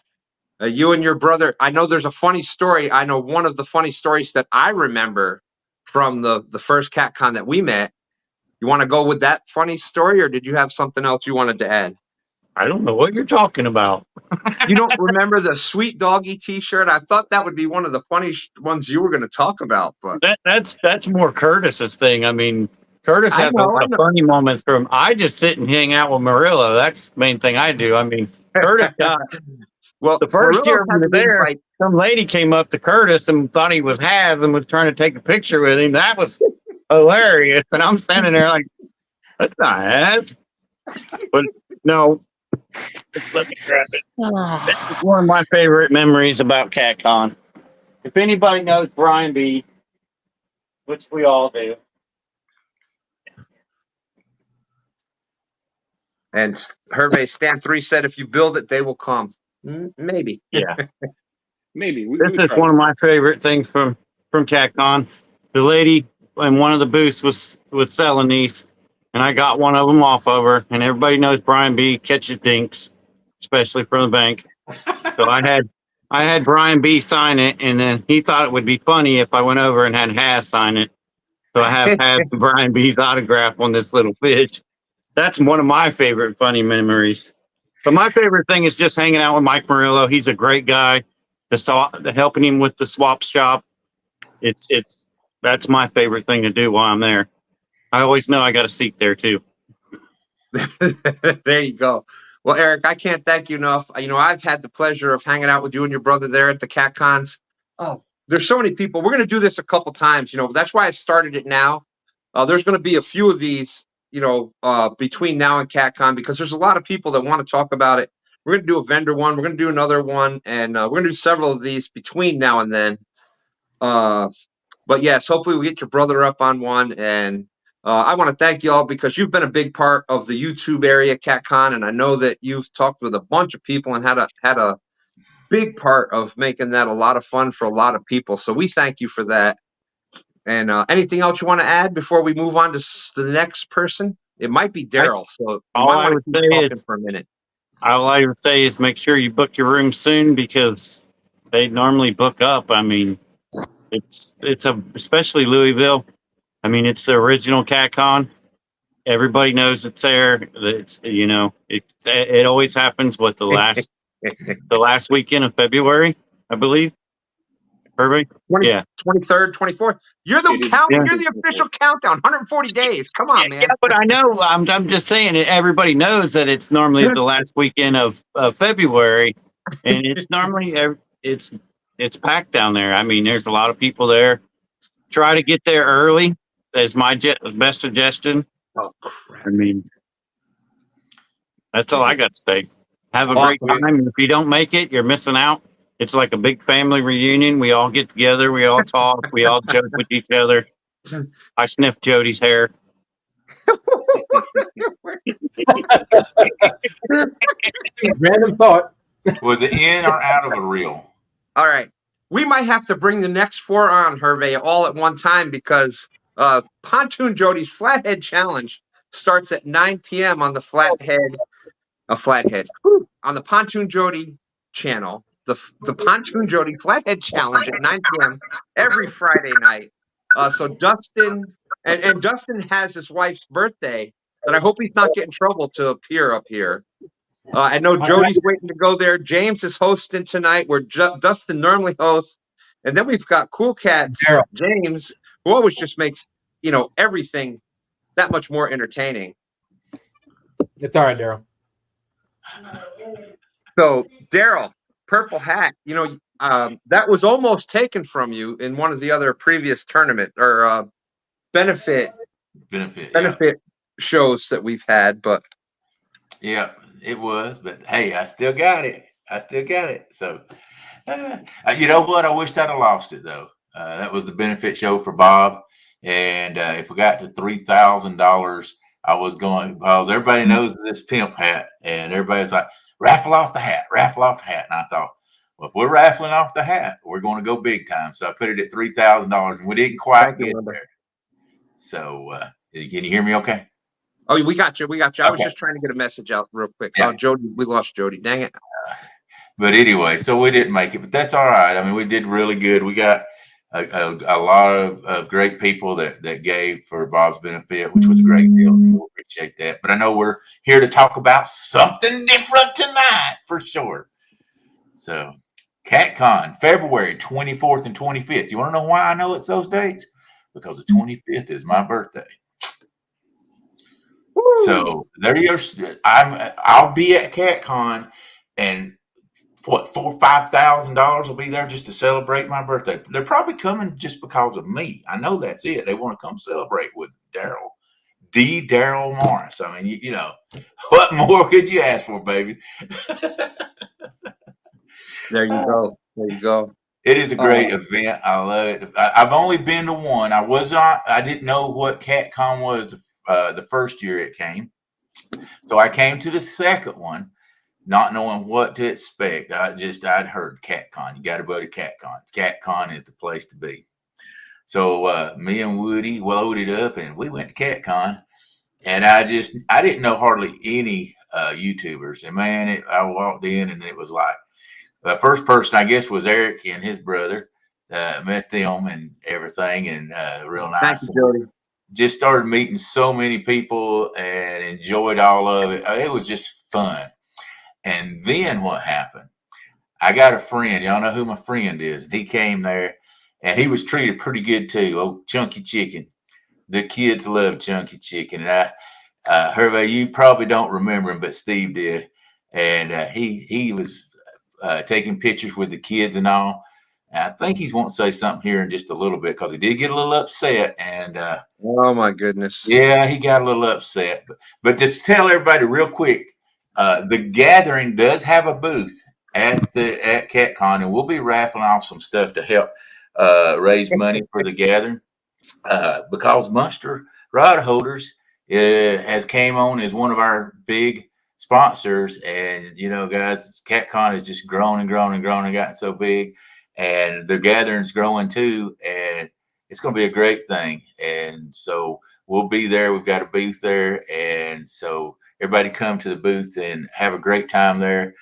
you and your brother, I know there's a funny story. I know one of the funny stories that I remember from the first Catcon that we met. You want to go with that funny story, or did you have something else you wanted to add? I don't know what you're talking about. You don't remember the Sweet Doggy T-shirt? I thought that would be one of the funny ones you were going to talk about, but that's more Curtis's thing. I mean, Curtis has a lot of funny moments from. I just sit and hang out with Murillo. That's the main thing I do. I mean, Curtis got well. The first year we were there, invite. Some lady came up to Curtis and thought he was Haz and was trying to take a picture with him. That was hilarious. And I'm standing there like, that's not Haz. But no. Let me grab it. This is one of my favorite memories about Catcon. If anybody knows Brian B., which we all do. And Hervé Stand 3 said, if you build it, they will come. Maybe. Yeah. Maybe. This is one of my favorite things from Catcon. The lady in one of the booths was selling these, and I got one of them off of her. And everybody knows Brian B. catches dinks, especially from the bank. So I had Brian B. sign it, and then he thought it would be funny if I went over and had Haz sign it. So I have had Brian B.'s autograph on this little fish. That's one of my favorite funny memories. But my favorite thing is just hanging out with Mike Murillo. He's a great guy. Helping him with the swap shop. That's my favorite thing to do while I'm there. I always know I got a seat there too. There you go. Well, Eric, I can't thank you enough. I've had the pleasure of hanging out with you and your brother there at the Catcons. Oh, there's so many people. We're going to do this a couple times. That's why I started it now. There's going to be a few of these, between now and Catcon, because there's a lot of people that want to talk about it. We're going to do a vendor one. We're going to do another one, and we're going to do several of these between now and then. But yes, hopefully we get your brother up on one. And I want to thank you all because you've been a big part of the YouTube area, Catcon, and I know that you've talked with a bunch of people and had a big part of making that a lot of fun for a lot of people. So we thank you for that. And anything else you want to add before we move on to the next person? It might be Daryl, so you all might I want would to keep say talking is- for a minute. All I would say is make sure you book your room soon because they normally book up. I mean, it's especially Louisville. I mean, it's the original CatCon. Everybody knows it's there. It's it always happens. What the last weekend of February, I believe. Herbie? 20, Yeah. 23rd, 24th. You're the It is count. Yeah. You're the official countdown. 140 days. Come on, man. Yeah, but I know. I'm just saying it. Everybody knows that it's normally the last weekend of February, and it's normally it's packed down there. I mean, there's a lot of people there. Try to get there early. That's my best suggestion. Oh crap. I mean, that's all I got to say. Have a Awesome. great time. If you don't make it, you're missing out. It's like a big family reunion. We all get together. We all talk. We all joke with each other. I sniff Jody's hair. Random thought. Was it in or out of a reel? All right. We might have to bring the next four on, Hervé, all at one time because Pontoon Jody's Flathead Challenge starts at 9 p.m. on the Flathead, on the Pontoon Jody channel. The Pontoon Jody Flathead Challenge at 9 p.m. every Friday night. So Dustin, and Dustin has his wife's birthday, that I hope he's not getting in trouble to appear up here. I know Jody's waiting to go there. James is hosting tonight, where Dustin normally hosts. And then we've got Cool Cats, Daryl. James, who always just makes, everything that much more entertaining. It's all right, Daryl. So, Daryl, purple hat, that was almost taken from you in one of the other previous tournament or benefit shows that we've had, but yeah, it was. But hey, I still got it. So, you know what? I wished I'd have lost it though. That was the benefit show for Bob, and if we got to $3,000, I was going because everybody knows this pimp hat, and everybody's like, raffle off the hat. And I thought, well, if we're raffling off the hat, we're going to go big time. So I put it at $3,000, and we didn't quite get there. So can you hear me okay? Oh, we got you. I was Okay. just trying to get a message out real quick. Yeah. Oh, Jody, we lost Jody. Dang it. But anyway, so we didn't make it, but that's all right. I mean, we did really good. We got a lot of great people that gave for Bob's benefit, which was a great deal. We appreciate that. But I know we're here to talk about something different tonight for sure. So Catcon, February 24th and 25th. You want to know why I know it's those dates? Because the 25th is my birthday. Woo. So there you're. I'll be at Catcon, and what, $4,000 or $5,000 will be there just to celebrate my birthday. They're probably coming just because of me. I know that's it. They want to come celebrate with Daryl, Daryl Morris. I mean, you know, what more could you ask for, baby? There you go. It is a great event. I love it. I've only been to one. I didn't know what Catcon was the first year it came. So I came to the second one, not knowing what to expect. I'd heard Catcon. You got to go to Catcon. Catcon is the place to be. So me and Woody loaded up and we went to Catcon. And I didn't know hardly any YouTubers. And man, I walked in and it was like, the first person I guess was Eric and his brother. Met them and everything, and real nice. Thank you, Jody. Just started meeting so many people and enjoyed all of it. It was just fun. And then what happened? I got a friend. Y'all know who my friend is. And he came there, and he was treated pretty good too. Oh, Chunky Chicken. The kids love Chunky Chicken. And Hervé, you probably don't remember him, but Steve did. And he was taking pictures with the kids and all. And I think he's wanting to say something here in just a little bit because he did get a little upset. And oh my goodness, yeah, he got a little upset. But just tell everybody real quick, the gathering does have a booth at Catcon, and we'll be raffling off some stuff to help raise money for the gathering. Because Munster Rod Holders has came on as one of our big sponsors, and guys, Catcon has just grown and grown and grown and gotten so big, and the gathering's growing too, and it's going to be a great thing. And so we'll be there. We've got a booth there, and so everybody come to the booth and have a great time there.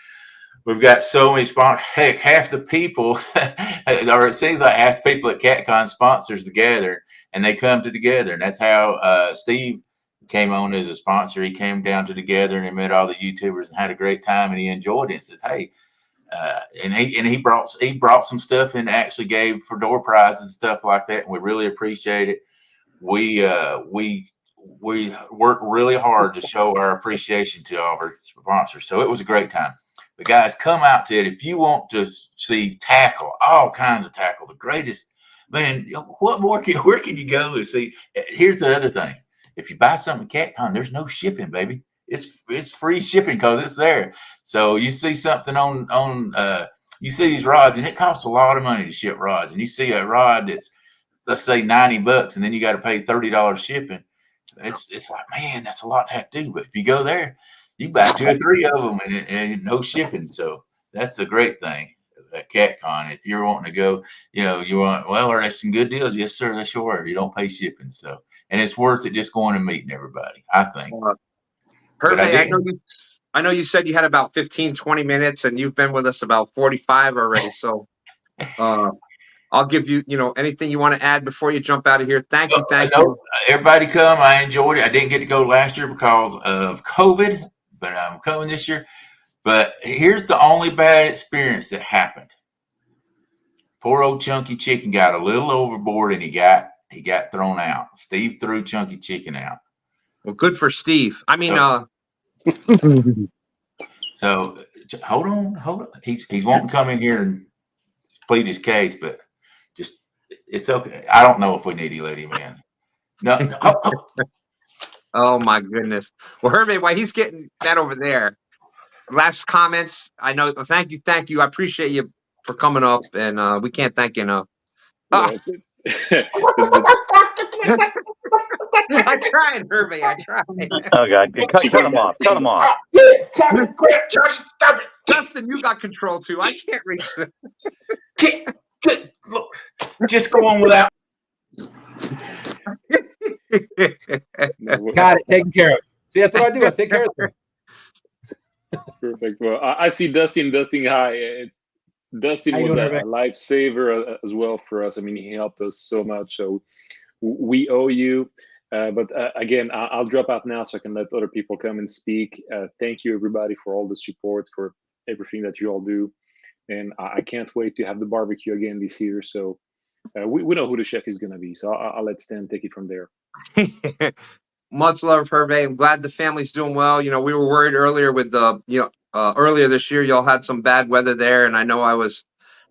We've got so many sponsors. Heck, half the people, or it seems like half the people at Catcon sponsors the gathering, and they come to the gathering. That's how Steve came on as a sponsor. He came down to the gathering and met all the YouTubers and had a great time, and he enjoyed it. And says, "Hey," and he brought some stuff and actually gave for door prizes and stuff like that, and we really appreciate it. We work really hard to show our appreciation to all of our sponsors. So it was a great time. But guys, come out to it if you want to see tackle, all kinds of tackle, the greatest. Man, what more? Where can you go to see? Here's the other thing: if you buy something at Catcon, there's no shipping, baby. It's free shipping because it's there. So you see something on you see these rods, and it costs a lot of money to ship rods. And you see a rod that's, let's say, $90, and then you got to pay $30 shipping. It's like, man, that's a lot to have to do. But if you go there, you buy 2 or 3 of them and no shipping. So that's a great thing at Catcon. If you're wanting to go, you want, well, are there some good deals? Yes, sir. They sure are. You don't pay shipping. So, and it's worth it just going and meeting everybody, I think. Hervé, I know you said you had about 15, 20 minutes, and you've been with us about 45 already. So I'll give you, anything you want to add before you jump out of here. Thank you. Everybody come. I enjoyed it. I didn't get to go last year because of COVID, but I'm coming this year. But here's the only bad experience that happened. Poor old Chunky Chicken got a little overboard, and he got thrown out. Steve threw Chunky Chicken out. Well, good for Steve. I mean, so hold on. He's wanting to come in here and plead his case, but just, it's okay. I don't know if we need to let him in. No. Oh my goodness. Well, Hervé, while he's getting that over there, last comments. I know. Thank you. I appreciate you for coming up, and we can't thank you enough. I tried, Hervé. I tried. Oh God, cut him off. Cut him off. Stop it. Justin, you got control too. I can't reach them. Look, just go on without. Got it. Taken care of. See, that's what I do. I take care of things. Perfect. Well, I see Dustin high. Dustin was a lifesaver as well for us. I mean, he helped us so much. So we owe you. But again, I'll drop out now so I can let other people come and speak. Thank you, everybody, for all the support, for everything that you all do. And I can't wait to have the barbecue again this year. So we know who the chef is going to be. So I'll let Stan take it from there. Much love, Hervé. I'm glad the family's doing well. We were worried earlier with earlier this year, y'all had some bad weather there. And I know I was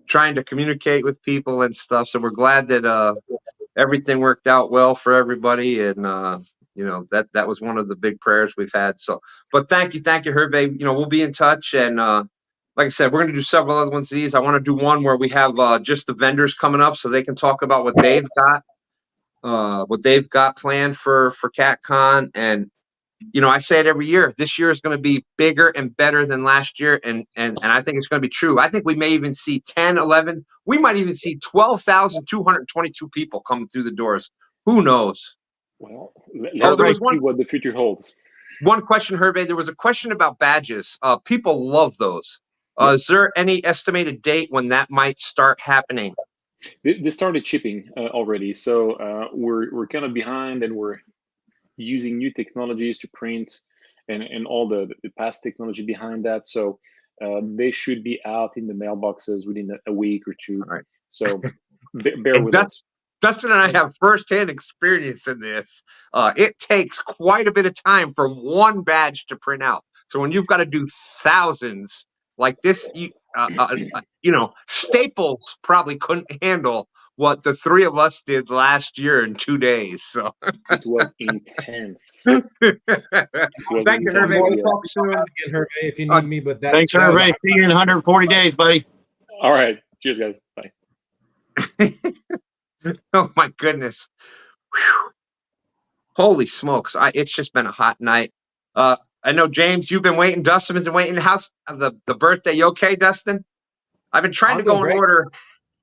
trying to communicate with people and stuff. So we're glad that everything worked out well for everybody. And, that was one of the big prayers we've had. So, but thank you, Hervé. We'll be in touch. And like I said, we're going to do several other ones of these. I want to do one where we have just the vendors coming up so they can talk about what they've got planned for Catcon. And I say it every year. This year is going to be bigger and better than last year, and I think it's going to be true. I think we may even see 10, 11. We might even see 12,222 people coming through the doors. Who knows? Well, let's see what the future holds. One question, Hervé. There was a question about badges. People love those. Is there any estimated date when that might start happening? They started shipping already, so we're kind of behind, and we're using new technologies to print and all the past technology behind that. So they should be out in the mailboxes within a week or two. All right. So bear with us. Dustin and I have firsthand experience in this. It takes quite a bit of time for one badge to print out. So when you've got to do thousands like this, Staples probably couldn't handle what the three of us did last year in 2 days. So it was intense. Thank you, Hervé. We'll talk soon. Hervé, if you need me, but thanks, Hervé. See you in 140 days, buddy. All right. Cheers, guys. Bye. Oh my goodness. Whew. Holy smokes. It's just been a hot night. I know, James, you've been waiting. Dustin has been waiting. How's the birthday? You okay, Dustin? I've been trying I'm to go doing in great. order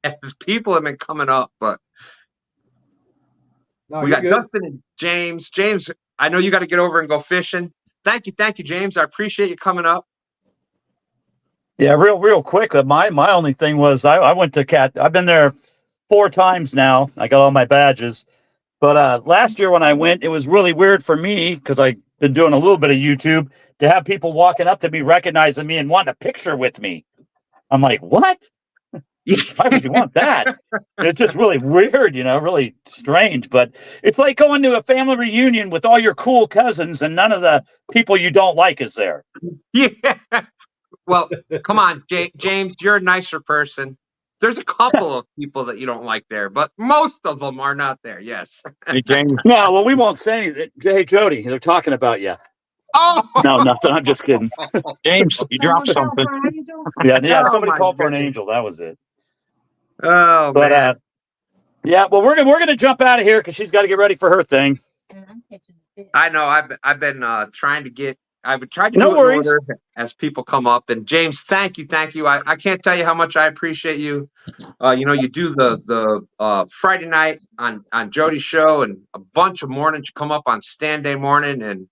as people have been coming up, but No, we you're got good. Dustin and James. James, I know you got to get over and go fishing. Thank you, James. I appreciate you coming up. Yeah, real quick. My only thing was I went to Cat. I've been there 4 times now. I got all my badges. But last year when I went, it was really weird for me because I've been doing a little bit of YouTube to have people walking up to me, recognizing me, and wanting a picture with me. I'm like, what? Why would you want that? It's just really weird, really strange. But it's like going to a family reunion with all your cool cousins and none of the people you don't like is there. Yeah. Well, come on, James, you're a nicer person. There's a couple of people that you don't like there, but most of them are not there. Yes. Hey, James. No, well, we won't say anything. Hey, Jody, they're talking about you. Oh No, nothing. I'm just kidding. James, you dropped something. Yeah. Oh, Somebody my called for an goodness. angel. That was it. Oh But man. yeah. Well, we're gonna jump out of here because she's got to get ready for her thing. I know. I've been trying to get. I've tried to No do it in worries. order as people come up. And James, thank you. I can't tell you how much I appreciate you. You do the Friday night on Jody's show, and a bunch of mornings you come up on stand day morning, and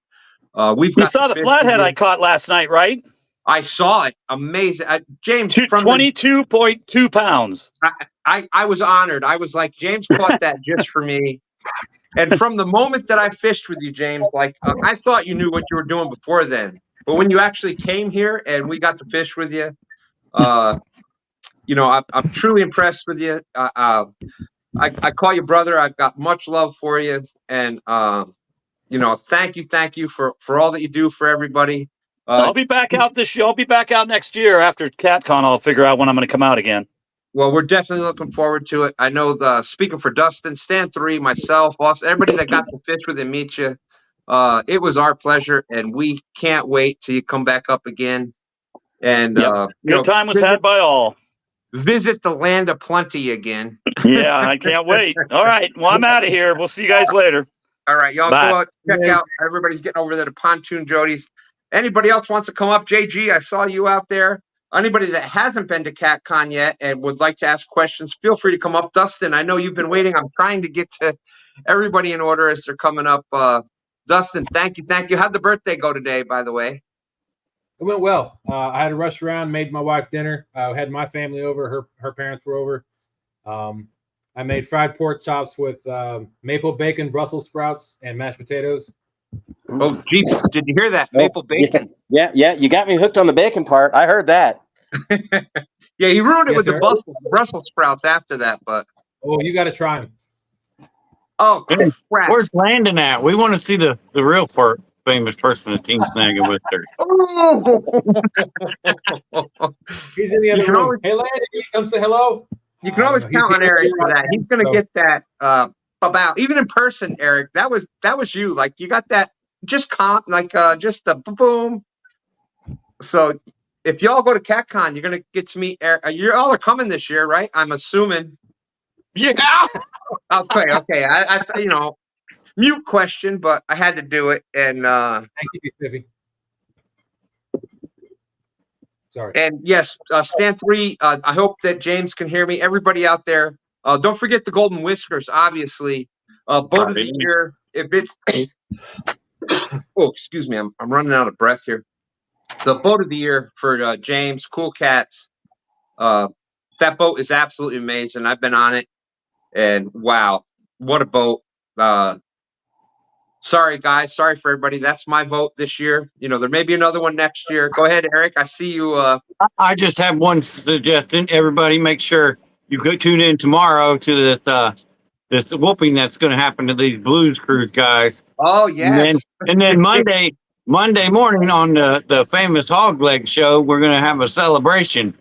we've You got saw to the fish with flathead I you. caught last night, right? I saw it. Amazing, James. From 22.2 pounds. I was honored. I was like, James caught that just for me. And from the moment that I fished with you, James, like I thought you knew what you were doing before then. But when you actually came here and we got to fish with you, I'm truly impressed with you. I call you brother. I've got much love for you, and thank you for all that you do for everybody. I'll be back out this year. I'll be back out next year after Catcon. I'll figure out when I'm going to come out again. Well, we're definitely looking forward to it. I know speaking for Dustin, Stand 3, myself, Austin, everybody that got to fish with and meet you, it was our pleasure, and we can't wait till you come back up again. And Yep. Good time was had by all. Visit the land of plenty again. Yeah, I can't wait. All right. Well, I'm out of here. We'll see you guys later. All right, y'all Bye. go out, check out. Everybody's getting over there to Pontoon Jody's. Anybody else wants to come up? JG, I saw you out there. Anybody that hasn't been to CatCon yet and would like to ask questions, feel free to come up. Dustin, I know you've been waiting. I'm trying to get to everybody in order as they're coming up. Dustin, thank you. How'd the birthday go today, by the way? It went well. I had to rush around, made my wife dinner. Had my family over. Her parents were over. I made fried pork chops with maple bacon, Brussels sprouts, and mashed potatoes. Oh, geez. Did you hear that? Maple bacon. Yeah. You got me hooked on the bacon part. I heard that. Yeah, you ruined it Yes, with sir. the Brussels sprouts after that, but. Oh, you got to try them. Oh, Hey, crap. where's Landon at? We want to see the real famous person the team snagging with her. Oh. He's in the other room. Hey, Landon, come say hello. You can always count on Eric for that. He's going to get that about even in person, Eric. That was you. Like you got that just just the boom. So if y'all go to CatCon, you're going to get to meet Eric. You all are coming this year, right? I'm assuming. Yeah. Okay. I mute question, but I had to do it. And thank you, Stiffy. Sorry. And yes, Stand 3. I hope that James can hear me. Everybody out there, don't forget the Golden Whiskers. Obviously, boat of the year. If it's oh, excuse me, I'm running out of breath here. The boat of the year for James, Cool Cats. That boat is absolutely amazing. I've been on it, and wow, what a boat! Sorry, guys. Sorry for everybody. That's my vote this year. There may be another one next year. Go ahead, Eric. I see you. I just have one suggestion. Everybody, make sure you go tune in tomorrow to this whooping that's going to happen to these Blues Cruise guys. Oh yes. And then Monday morning on the famous Hog Leg show, we're going to have a celebration.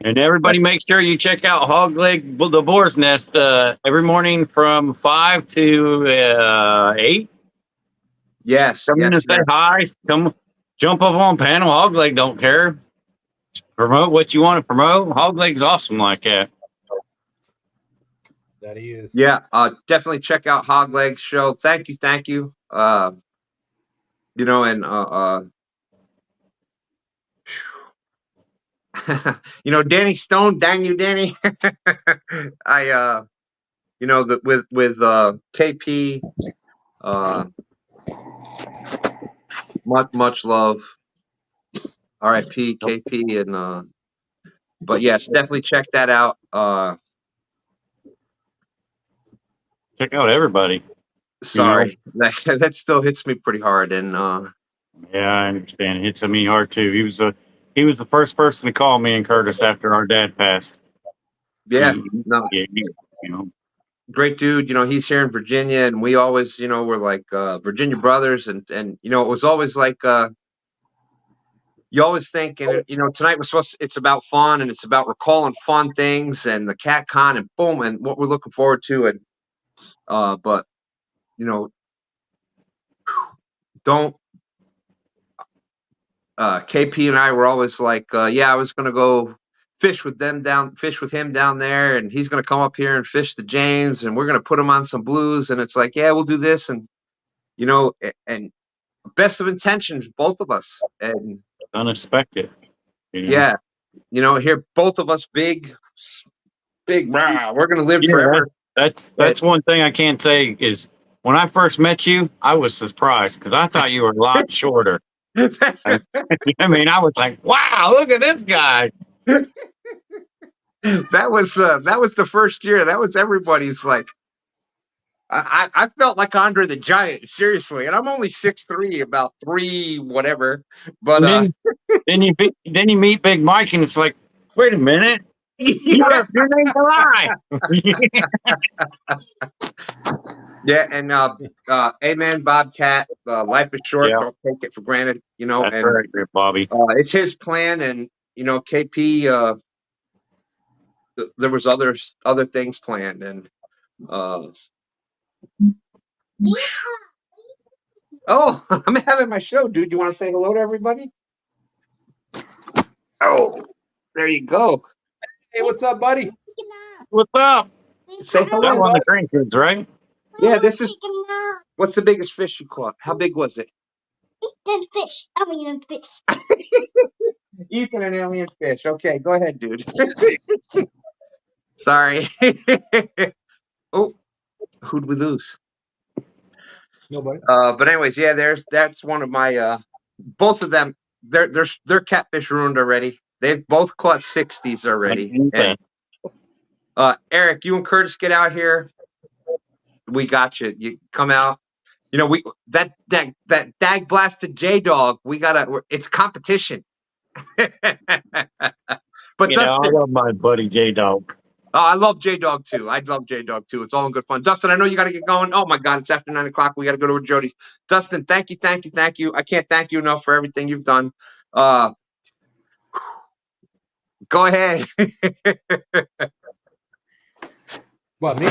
And everybody make sure you check out Hog Leg, the Boar's Nest, every morning from 5 to 8. Yes. Come in and say hi. Come Jump up on panel. Hog Leg don't care. Promote what you want to promote. Hog Leg's awesome like that. That he is. Yeah, definitely check out Hog Leg's show. Thank you. You know, and you know, Danny Stone, dang you, Danny. I you know, with KP, much love. R.I.P. KP, and but yes, definitely check that out. Check out everybody. Sorry, that still hits me pretty hard, and Yeah, I understand. It hits me hard too. He was the first person to call me and Curtis after our dad passed. yeah, He- no, you know. great dude. You know, he's here in Virginia, and we always, you know, we're like Virginia brothers, and you know, it was always like you always think, and you know, tonight was it's about fun, and it's about recalling fun things, and the Catcon, and boom, and what we're looking forward to, and but you know, don't. KP and I were always like, yeah, I was gonna go fish with him down there, and he's gonna come up here and fish the James, and we're gonna put him on some blues, and it's like, yeah, we'll do this, and you know, and best of intentions, both of us, and Unexpected. yeah, you know, here both of us big, rah, we're gonna live forever. That's one thing I can't say is when I first met you, I was surprised because I thought you were a lot shorter. I mean, I was like, wow, look at this guy. That was the first year. That was everybody's like. I felt like Andre the Giant, seriously, and I'm only 6'3", about 3 whatever. But then you meet Big Mike, and it's like, wait a minute, your name's alive. Yeah, and amen, Bobcat. Life is short. Yeah. Don't take it for granted. You know, That's and very good, Bobby. it's his plan, and you know, KP. There was other things planned, and oh, I'm having my show, dude. You want to say hello to everybody? Oh, there you go. Hey, what's up, buddy? What's up? Say That hello. one of the grandkids, right? Yeah, this is. What's the biggest fish you caught? How big was it? Ethan fish. Alien fish. Ethan, an alien fish. Okay, go ahead, dude. Sorry. Oh, who'd we lose? Nobody. But anyways, yeah, that's one of my both of them. Their catfish ruined already. They've both caught 60s already. And, Eric, you and Curtis get out here. We got you. You come out. You know, that dag blasted J Dog. It's competition. But You know, I love my buddy J Dog. Oh, I love J Dog too. I love J Dog too. It's all in good fun. Dustin, I know you got to get going. Oh my God, it's after 9 o'clock. We got to go to Jody. Dustin, thank you. I can't thank you enough for everything you've done. Go ahead. What, me?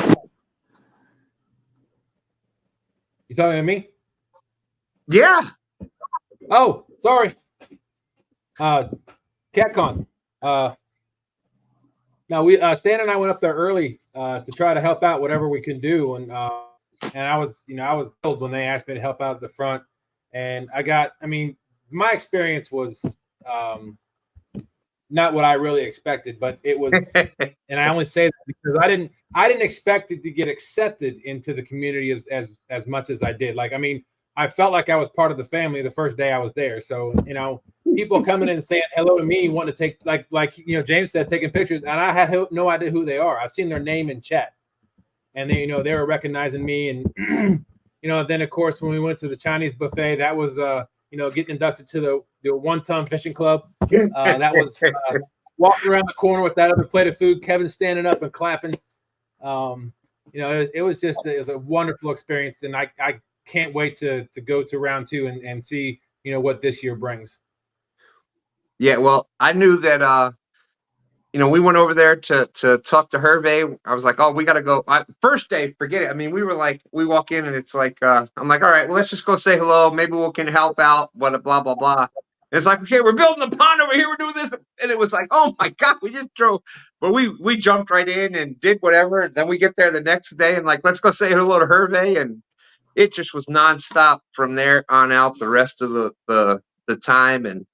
You talking to me? Yeah. Oh, sorry. Catcon. Now Stan and I went up there early to try to help out whatever we can do, and I was thrilled when they asked me to help out at the front, and my experience was not what I really expected, but it was, and I only say that because I didn't expect it to get accepted into the community as much as I did. Like, I mean, I felt like I was part of the family the first day I was there. So, you know, people coming in and saying hello to me, wanting to take, like you know, James said, taking pictures, and I had no idea who they are. I've seen their name in chat, and they were recognizing me, and you know, then of course when we went to the Chinese buffet, that was getting inducted to the 1 Ton Fishing Club. That was walking around the corner with that other plate of food, Kevin standing up and clapping. It was a wonderful experience, and I can't wait to go to round 2 and see, you know, what this year brings. Yeah, well, I knew that we went over there to talk to Hervé. I was like, oh, we got to go. First day, forget it. I mean, we walk in and it's like, I'm like, all right, well, let's just go say hello. Maybe we can help out, blah, blah, blah, blah. And it's like, okay, we're building a pond over here. We're doing this. And it was like, oh my God, we just drove. But we jumped right in and did whatever. And then we get there the next day and like, let's go say hello to Hervé. And it just was nonstop from there on out the rest of the time. And,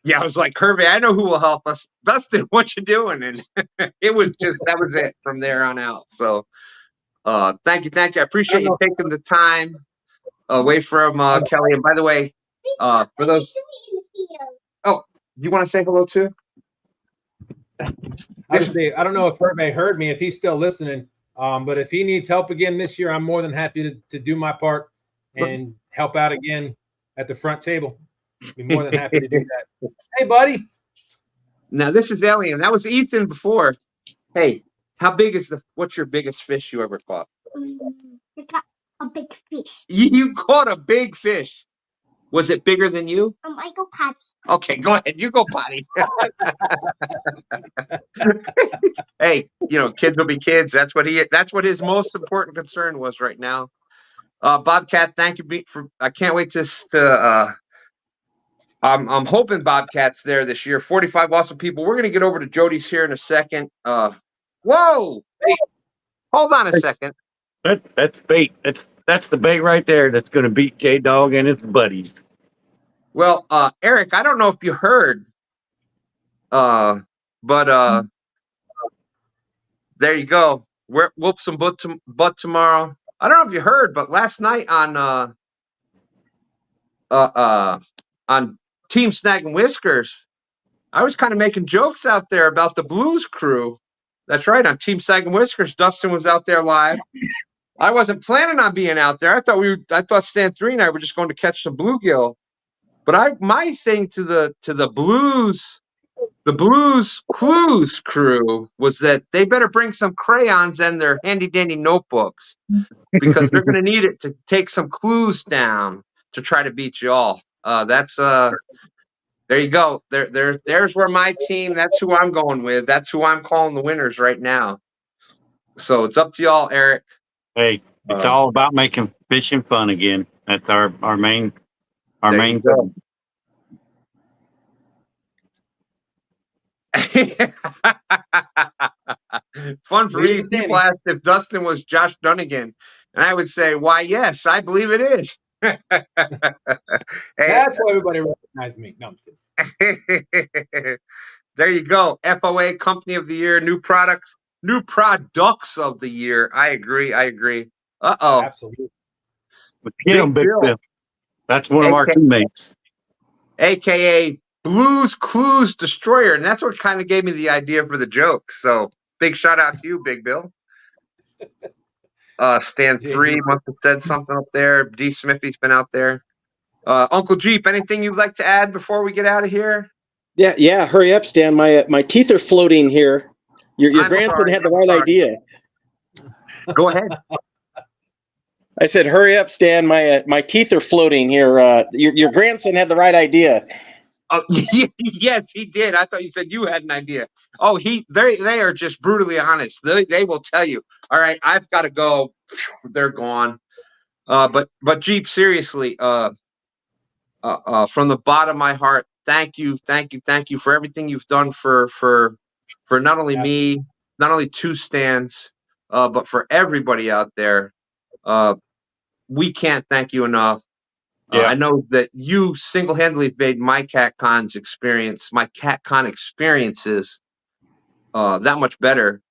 yeah, I was like, Hervé, I know who will help us. Dustin, what you doing? And that was it from there on out. So thank you. I appreciate you taking the time away from Kelly. And by the way, for those, oh, you want to say hello too? Obviously, I don't know if Hervé heard me, if he's still listening, but if he needs help again this year, I'm more than happy to do my part and help out again at the front table. Be more than happy to do that. Hey, buddy. Now this is Alien. That was Ethan before. Hey, what's your biggest fish you ever caught? I got a big fish. You caught a big fish. Was it bigger than you? I go potty. Okay, go ahead. You go potty. Hey, kids will be kids. That's what his most important concern was right now. Bobcat, thank you I can't wait I'm hoping Bobcat's there this year. 45 awesome people. We're going to get over to Jody's here in a second. Whoa! Hold on a second. That's bait. That's the bait right there. That's going to beat J-Dog and his buddies. Well, Eric, I don't know if you heard, but there you go. Whoop some butt tomorrow. I don't know if you heard, but last night on Team Snag and Whiskers, I was kind of making jokes out there about the Blues Crew. That's right. On Team Snag and Whiskers, Dustin was out there live. I wasn't planning on being out there. I thought Stan 3 and I were just going to catch some bluegill. But my thing to the Blues Clues crew was that they better bring some crayons and their handy dandy notebooks because they're going to need it to take some clues down to try to beat you all. There you go. There's where my team. That's who I'm going with. That's who I'm calling the winners right now. So it's up to y'all, Eric. Hey, it's all about making fishing fun again. That's our main goal. Fun for me. People asked if Dustin was Josh Dunnigan, and I would say, why, yes, I believe it is. Hey, that's why everybody recognized me. No, I'm kidding. There you go. FOA Company of the Year, new products of the year. I agree. Uh-oh. Absolutely. Get him, Big Bill. That's one of our teammates. AKA Blues Clues Destroyer. And that's what kind of gave me the idea for the joke. So big shout out to you, Big Bill. Stan 3 must have said something up there. D. Smithy's been out there. Uncle Jeep, anything you'd like to add before we get out of here? Yeah. Hurry up, Stan. My teeth are floating here. Your grandson had the right idea. Go ahead. I said, hurry up, Stan. My teeth are floating here. Your grandson had the right idea. Oh, yes, he did. I thought you said you had an idea. Oh, they are just brutally honest. They will tell you, all right, I've got to go. They're gone. But Jeep, seriously, from the bottom of my heart, thank you for everything you've done for not only me, not only two Stans, but for everybody out there. We can't thank you enough. I know that you single-handedly made my Catcon experiences that much better.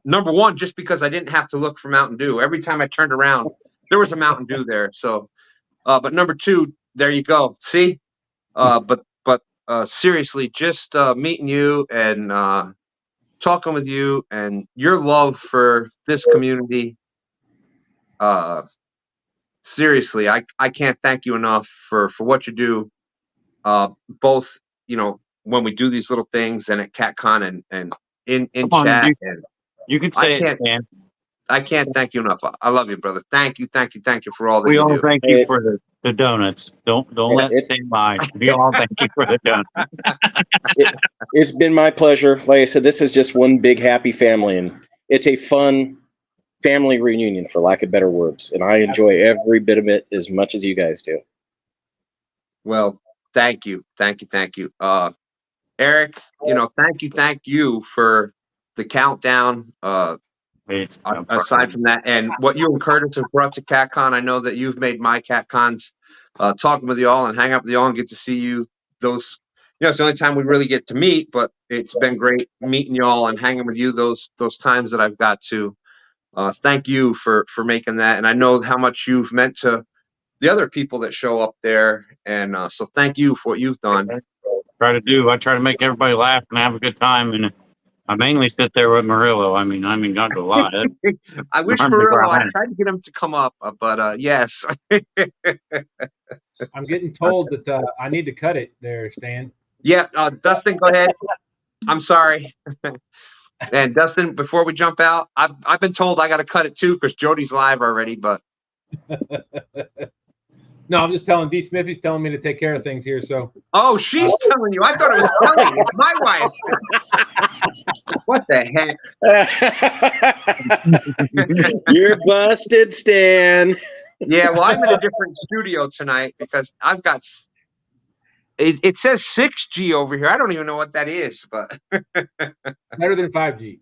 Number one, just because I didn't have to look for Mountain Dew. Every time I turned around, there was a Mountain Dew there. So, but number two, there you go. See, but seriously, just meeting you and talking with you and your love for this community. Seriously, I can't thank you enough for what you do, both, when we do these little things and at Catcon and in chat. You can say it, Stan. I can't thank you enough. I love you, brother. Thank you for all that we you do. We all thank you for the donuts. Don't let it stand by. We all thank you for the donuts. It's been my pleasure. Like I said, this is just one big happy family, and it's a fun family reunion, for lack of better words. And I enjoy every bit of it as much as you guys do. Well, thank you. Eric, thank you for the countdown. Aside from that, and what you and Curtis have brought to CatCon, I know that you've made my CatCons, talking with you all and hang out with you all and get to see you. Those, it's the only time we really get to meet, but it's been great meeting you all and hanging with you those times that I've got to. Thank you for making that, and I know how much you've meant to the other people that show up there, and so thank you for what you've done. I try to make everybody laugh and have a good time, and I mainly sit there with Murillo. I mean, not a lot. I wish Murillo. I tried to get him to come up, but yes. I'm getting told that I need to cut it there, Stan. Yeah, Dustin, go ahead. I'm sorry. And Dustin, before we jump out, I've been told I got to cut it too because Jody's live already. But no, I'm just telling D. Smithy's telling me to take care of things here. So she's telling you. I thought it was Kelly. It's my wife. What the heck? You're busted, Stan. Yeah, well, I'm in a different studio tonight because I've got. It says 6G over here. I don't even know what that is, but better than 5G.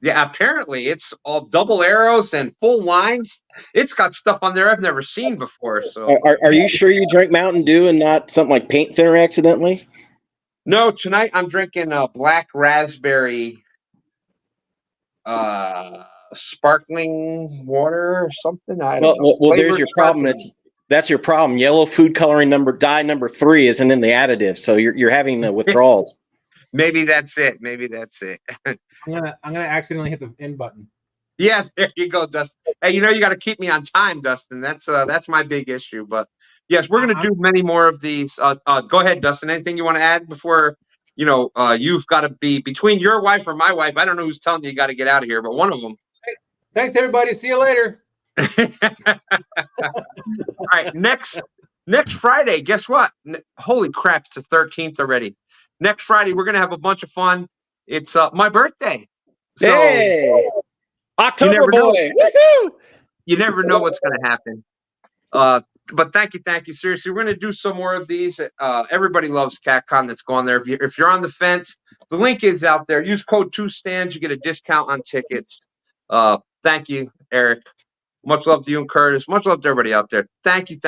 Yeah, apparently it's all double arrows and full lines. It's got stuff on there I've never seen before. So, are you sure you drank Mountain Dew and not something like paint thinner accidentally? No, tonight I'm drinking black raspberry sparkling water or something. I don't know. Well, there's your problem. That's your problem. Yellow food coloring dye number 3 isn't in the additive, so you're having the withdrawals. Maybe that's it. I'm gonna accidentally hit the end button. Yeah, there you go, Dustin. Hey, you got to keep me on time, Dustin. That's my big issue. But yes, we're gonna do many more of these. Go ahead, Dustin. Anything you want to add before? You've got to be between your wife or my wife. I don't know who's telling you got to get out of here, but one of them. Hey, thanks, everybody. See you later. All right, next Friday. Guess what? Holy crap! It's the 13th already. Next Friday, we're gonna have a bunch of fun. It's my birthday. So, hey, October boy! Woohoo! You never know what's gonna happen. But thank you. Seriously, we're gonna do some more of these. Everybody loves CatCon that's going there. If you're on the fence, the link is out there. Use code 2stands. You get a discount on tickets. Thank you, Eric. Much love to you and Curtis. Much love to everybody out there. Thank you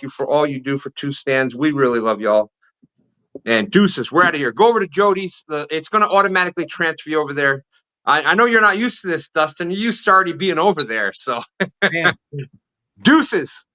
for all you do for 2stands. We really love y'all. And deuces, we're out of here. Go over to Jody's. It's going to automatically transfer you over there. I know you're not used to this, Dustin. You're used to already being over there. So, deuces.